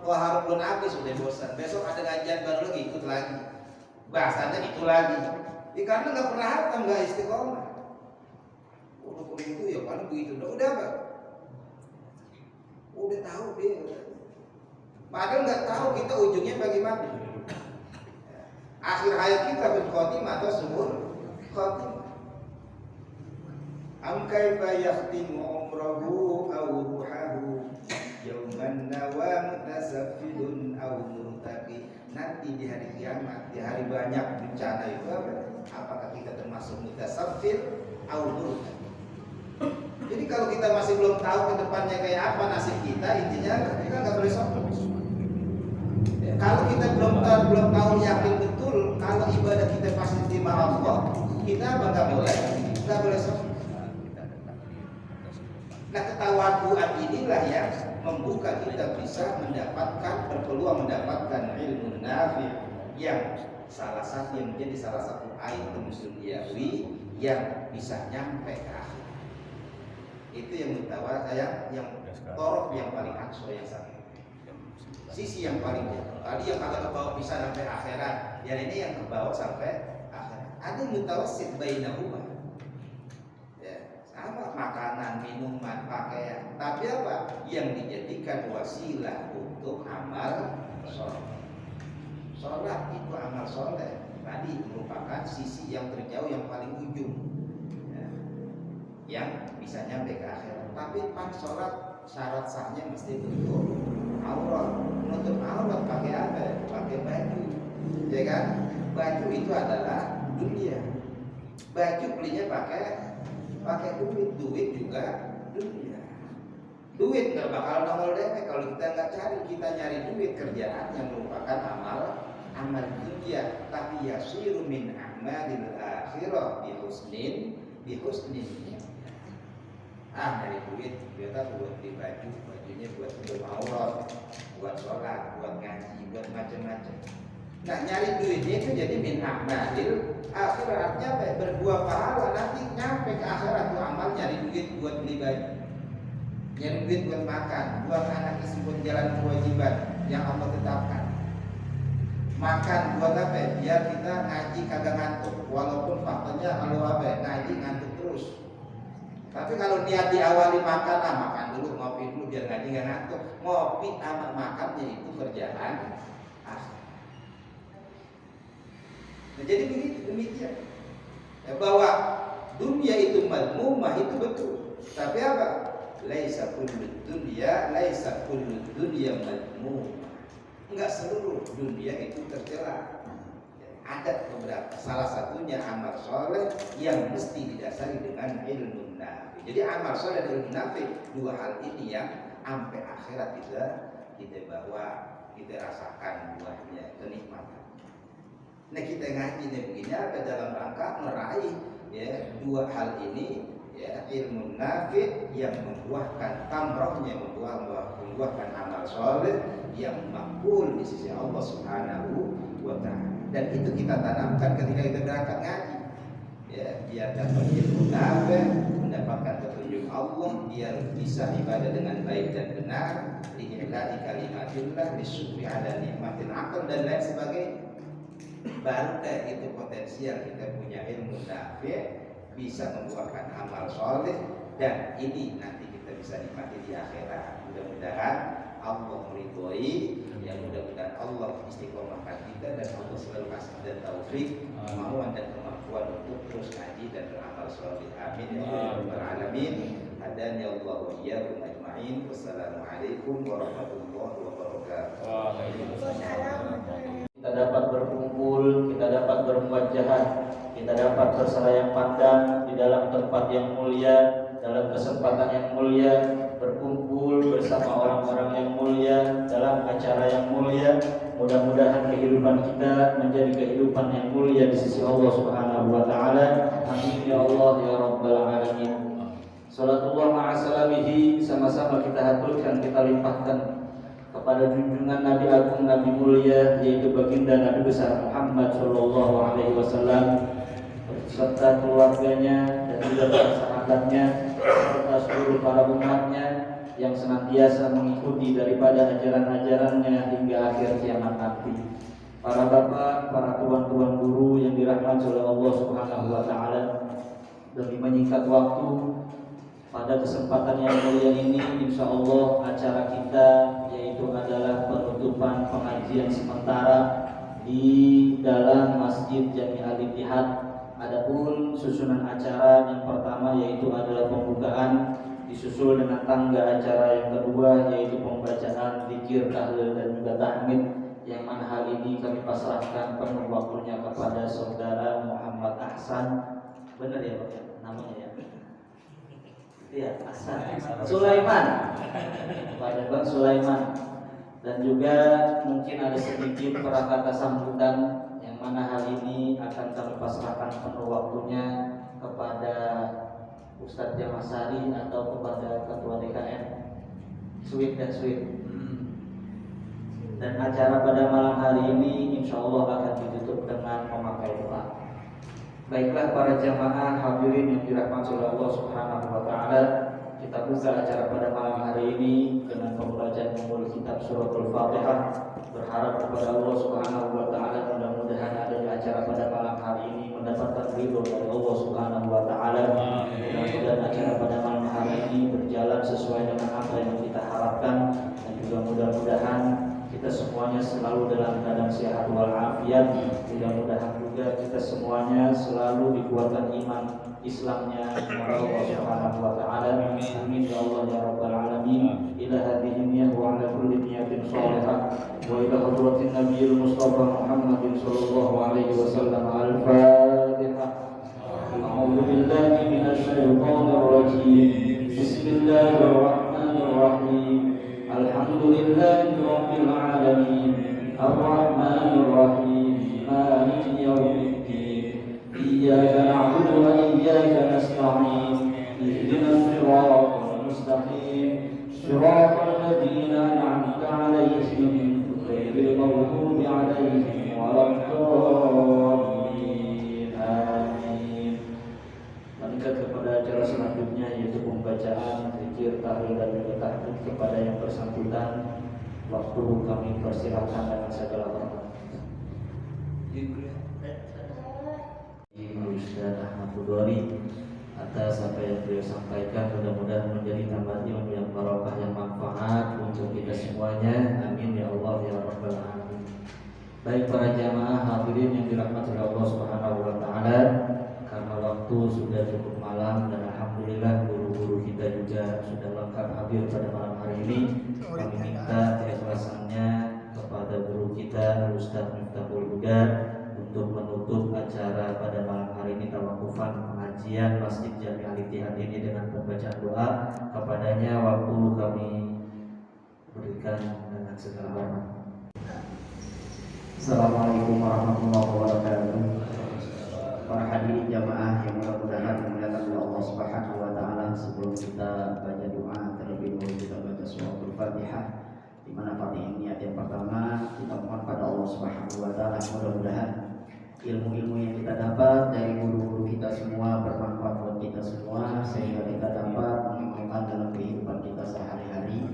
harus belum habis udah bosan. Besok ada ngajian baru lagi ikut lagi. Bahasanya itu lagi. Karena nggak pernah hatam, nggak istiqomah. Udah itu ya paling begitu. Udah apa? Udah tahu dia. Padahal nggak tahu kita ujungnya bagaimana. Akhir hayat kita berkhotimah atau sumur khotimah. Am kaifa yakhtimu umrahu aw ruhahu yauman nawa mutasaffidun aw murtaqi. Nanti di hari kiamat, di hari banyak bencana itu apakah kita termasuk mutasaffid aw murtaqi? Jadi kalau kita masih belum tahu ke depannya kayak apa nasib kita, intinya kita nggak boleh sombong. Kalau kita belum tahu yakin betul kalau ibadah kita pasti diterima Allah, kita nggak boleh sombong. Nah, ketawaduan inilah yang membuka kita bisa berpeluang mendapatkan ilmu nafi yang salah satu yang menjadi salah satu item duniawi yang bisa nyampe ke akhir. Itu yang yang torof yang paling akso yang sakit. Sisi yang paling jauh. Tadi yang kagak kebawa bisa sampai akhirat, yang ini yang kebawa sampai akhirat. Ada mutawassit bainahuma. Sama makanan, minuman, pakaian. Tapi apa? Yang dijadikan wasilah untuk amal sholat. Sholat itu amal soleh. Tadi merupakan sisi yang terjauh yang paling ujung, yang bisa nyampe ke akhirat. Tapi pas sholat syarat sahnya mesti tutup aurat. Menutup aurat pakai apa? Pakai baju, ya kan? Baju itu adalah dunia. Baju belinya pakai duit juga dunia. Duit nggak bakal nongol deh kalau kita nggak cari. Kita nyari duit kerjaan yang merupakan amal dunia. Tapi yasiru min amalil akhirah bihusnin. Nyari duit kita buat beli baju, bajunya buat tutup aurat, buat sholat, buat ngaji, buat macam-macam. Nah, nyari duitnya itu jadi min amalil akhirat, artinya apa? Berbuah pahala nanti nyampe ke akhirat tuh amal nyari duit buat beli baju, nyari duit buat makan, buat anak istri buat jalan kewajiban yang Allah tetapkan. Makan buat apa? Biar kita ngaji kagak ngantuk, walaupun faktanya kalau apa? Ngaji ngantuk terus. Tapi kalau niat diawali makan, makan dulu, ngopi dulu biar ngaji nggak ngantuk. Ngopi sama makannya itu kerjaan akhir. Nah, jadi demikian. Bahwa dunia itu madmumah itu betul. Tapi apa? Laisa kullu dunya madmumah. Enggak seluruh dunia itu tercela. Ada beberapa, salah satunya amal soleh yang mesti didasari dengan ilmu nafi. Jadi amal soleh dan ilmu nafi, dua hal ini yang sampai akhirat kita bawa, kita rasakan buahnya, kenikmatan. Nah, kita ngaji begini apa dalam rangka meraih ya dua hal ini, ya ilmu nafi yang membuahkan tamrohnya, membuahkan amal soleh yang makbul di sisi Allah Subhanahu wa Ta'ala. Dan itu kita tanamkan ketika kita berangkat ngaji, ya biar dapat ilmu nafi, mendapatkan petunjuk Allah, biar bisa ibadah dengan baik dan benar, lillahi kalimatillah, lisyukri ala nikmatil aql dan lain sebagainya. Baru itu potensial kita punya ilmu nafi, bisa membuahkan amal soleh, dan ini nanti kita bisa nikmati di akhirat. Mudah-mudahan Allah meridhoi, yang mudah-mudahan Allah istiqomahkan kita dan Allah selalu kasih dan taufik, kemauan dan kemampuan untuk terus ngaji dan beramal soleh. Amin ya rabbal alamin. hadani Allah wa iyyakum ajma'in. Wassalamualaikum warahmatullahi wabarakatuh. Kita dapat berkumpul, kita dapat bermuajahah, kita dapat berserayang pandang di dalam tempat yang mulia, dalam kesempatan yang mulia, berkumpul bersama orang-orang yang mulia dalam acara yang mulia. Mudah-mudahan kehidupan kita menjadi kehidupan yang mulia di sisi Allah Subhanahu wa taala. Amin ya Allah ya rabbal alamin. Salatullah ma'a salamihi, sama-sama kita haturkan, kita limpahkan kepada junjungan Nabi agung, Nabi mulia, yaitu baginda Nabi besar Muhammad sallallahu alaihi wasallam beserta keluarganya dan juga para sahabatnya serta seluruh para umatnya yang senantiasa mengikuti daripada ajaran-ajarannya hingga akhir kiamat nanti. Para bapak, para tuan-tuan guru yang dirahmati oleh Allah Subhanahu wa taala, demi menyingkat waktu pada kesempatan yang mulia ini, insya Allah acara kita yaitu adalah penutupan pengajian sementara di dalam Masjid Jami Al-Ittihad. Adapun susunan acara yang pertama yaitu adalah pembukaan, disusul dengan tangga acara yang kedua yaitu pembacaan zikir, tahlil dan juga tahmid, yang mana hal ini kami pasrahkan penuh waktunya kepada saudara Muhammad Ahsan. Benar ya Pak ya namanya ya? Iya, Ahsan Sulaiman, kepada Bang Sulaiman, dan juga mungkin ada sedikit kata sambutan yang mana hal ini akan kami pasrahkan penuh waktunya kepada Ustadz Jamasari atau kepada Ketua DKM Sweet dan Sweet. Dan acara pada malam hari ini insya Allah akan ditutup dengan memakai doa. Baiklah para jamaah hadirin yang dirahmati oleh Allah Subhanahu wa taala, kita buka acara pada malam hari ini dengan pembacaan umul kitab suratul Fatihah. Berharap kepada Allah Subhanahu wa taala mudah-mudahan adanya acara pada malam hari ini mendapatkan ridho dari Allah Subhanahu wa taala. Mudah-mudahan acara pada malam hari ini berjalan sesuai dengan apa yang kita harapkan, dan juga mudah-mudahan kita semuanya selalu dalam keadaan sehat walafiat. Mudah-mudahan juga kita semuanya selalu dikuatkan iman Islamnya kepada Allah Subhanahu wa taala. Amin ya Allah ya rabbal alamin. Ila hadhihi niyyah wa ala kulli niyatin shalihah wa ila hadratin nabiyil mustafa Muhammadin sallallahu alaihi wasallam. Al-Fatihah. A'udzu billahi minasy syaithanir rajim. Bismillahirrahmanirrahim. Alhamdulillahi rabbil alamin. Ar-Rahmanir Rahim. Maliki yaumiddin. Iyyaka na'budu wa iyyaka nasta'in. Ihdinas siratal mustaqim. Siratal ladzina an'amta 'alaihim ghairil maghdubi 'alaihim waladdallin. Amin. Lanjut kepada acara selanjutnya yaitu pembacaan zikir, tahlil dan juga tahmid kepada yang bersangkutan. Waktu kami persilahkan dengan segala hormat. Ustaz Ahmad Budori atas apa yang beliau sampaikan, mudah-mudahan menjadi tambahan ilmu yang barokah, yang manfaat untuk kita semuanya. Amin ya Allah ya rabbal alamin. Baik para jamaah hadirin yang dirahmati oleh Allah Subhanahu wa taala, karena waktu sudah cukup malam dan alhamdulillah guru-guru kita juga sudah lengkap hadir pada malam hari ini. Kami minta keikhlasannya kepada guru kita Ustaz Miftahul Huda untuk menutup acara pada malam hari ini, tawakufan pengajian Masjid Jami Al-Ittihad ini dengan pembacaan doa kepadanya. Waktu kami berikan dengan segala hormat. Assalamualaikum warahmatullahi wabarakatuh. Para hadirin jamaah yang mudah-mudahan dimuliakan oleh Allah Subhanahu wa taala, sebelum kita baca doa terlebih dahulu kita baca suratul Fatihah, di mana Fatihah niat yang pertama kita mohon pada Allah Subhanahu wa taala mudah-mudahan ilmu-ilmu yang kita dapat dari guru-guru kita semua bermanfaat buat kita semua, sehingga kita dapat mengamalkan dalam kehidupan kita sehari-hari.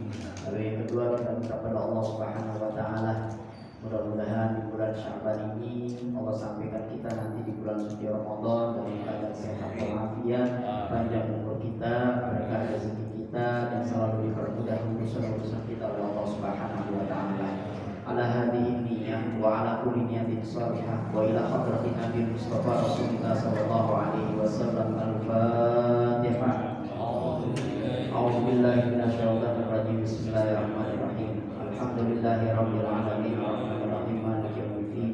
Lalu yang kedua, kita minta pada Allah Subhanahu wa taala mudah-mudahan di bulan Sya'ban ini Allah sampaikan kita nanti di bulan suci Ramadan dalam keadaan sehat walafiat, panjang umur kita, berkah rezeki kita, dan selalu dipermudah urusan-urusan kita oleh Allah Subhanahu wa taala. Ala hadhihi niyyah wa ala kulli niyatin shalihah wa ila hadratin Nabi Mustafa Rasulullah sallallahu alaihi wasallam. Al-Fatihah. A'udzu billahi minasyaitonir rajim. Bismillahirrahmanirrahim. Alhamdulillahirabbil alamin arrahmanir rahim maliki yaumiddin.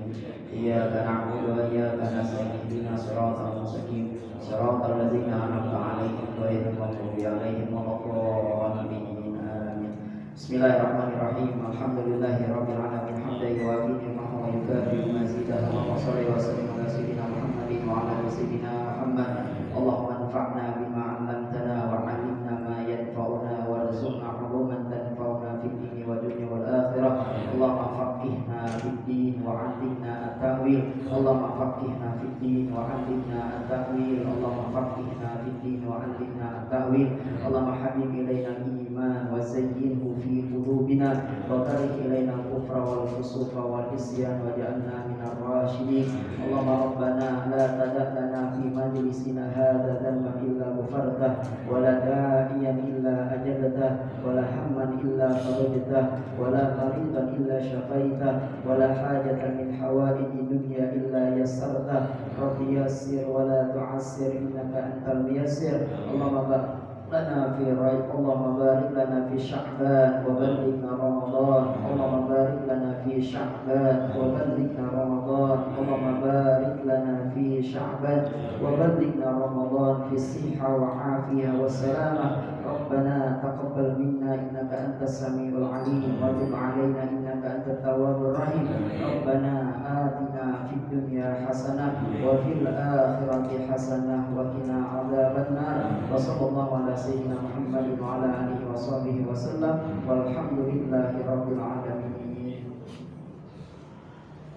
Iyyaka na'budu wa iyyaka nasta'in ihdinas siratal mustaqim. Siratal ladzina an'amta 'alaihim ghairil maghdubi 'alaihim waladdallin. Amin. Bismillahirrahmanirrahim. Alhamdulillahirabbil alamin hamdan yuwafi ni'amahu wa yukafi mazidahu. Allahumma shalli wa sallim ala sayyidina Muhammadin wa ala ali sayyidina Muhammad. Allahumma anfa'na bima 'allamtana wa 'allimna ma yanfa'una warzuqna 'uluman tanfa'una fid dini wa dunya wal akhirah. Allahumma faqihna fid din wa 'allimna at-ta'wil. Allahumma faqihna fid din wa 'allimna at-ta'wil. Allahumma faqihna fid din wa 'allimna at-ta'wil. Allahumma habib ilaina al-iman wa zayyinhu fi qulubina wa karih ilaina al-kufra wal fusuqa wal isyan waj'alna minar rasyidin. Allahumma rabbana la tada' lana fi majlisina hadza dhanban illa ghafartah wa la da'iyan illa ajabtah wa la hamman illa farajtah wa la maridan illa syafaitah wa la hajatan min hawaiji dunya illa yassartah. Rabbi yassir wa la tu'assir innaka antal muyassir. Allahumma barik lana fi raih, Allahumma barik lana fi Sya'ban wa ballighna Ramadan. Allahumma barik lana fi Sya'ban wa ballighna Ramadan. Allahumma barik lana fi Sya'ban wa ballighna Ramadan fi sihha wa afiyah wa salamah. Rabbana taqabbal minna innaka antas samiul alim wa tub 'alaina innaka antat tawwabur rahim. Rabbana atina fid dunya hasanah wa fil akhirati hasanah wa qina adzabannar. Wa sallallahu ala sayyidina Muhammad wa ala alihi wa sahbihi wa sallam walhamdulillahi rabbil alamin.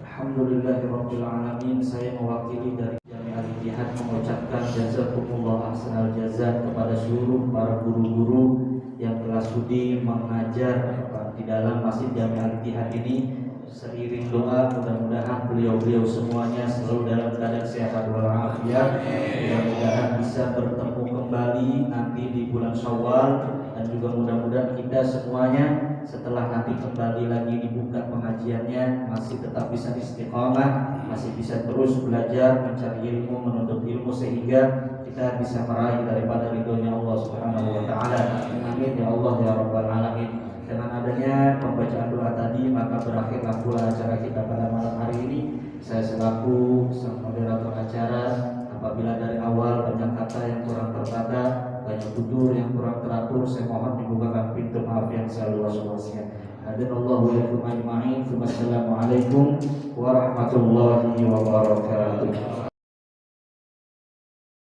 Alhamdulillahi rabbil alamin. Saya mewakili dari Jami Al-Ittihad mengucapkan jazakumullah ahsanal jazaa kepada seluruh para guru-guru yang telah sudi mengajar di dalam Masjid Jami Al-Ittihad ini. Seiring doa mudah-mudahan beliau-beliau semuanya selalu dalam keadaan sehat walafiat. Mudah-mudahan bisa bertemu kembali nanti di bulan Syawal, dan juga mudah-mudahan kita semuanya setelah nanti kembali lagi dibuka pengajiannya masih tetap bisa istiqamah, masih bisa terus belajar, mencari ilmu, menuntut ilmu sehingga kita bisa meraih daripada ridhonya Allah Subhanahu wa taala. Amin ya Allah ya rabbal alamin. Dengan adanya pembacaan doa tadi, maka berakhirlah pula acara kita pada malam hari ini. Saya selaku sang moderator acara, apabila dari awal banyak kata yang kurang tertata, banyak tutur yang kurang teratur, saya mohon dibukakan pintu maaf yang seluas-luasnya. Hadanallahu wa iyyakum ajma'in. Wassalamualaikum warahmatullahi wabarakatuh.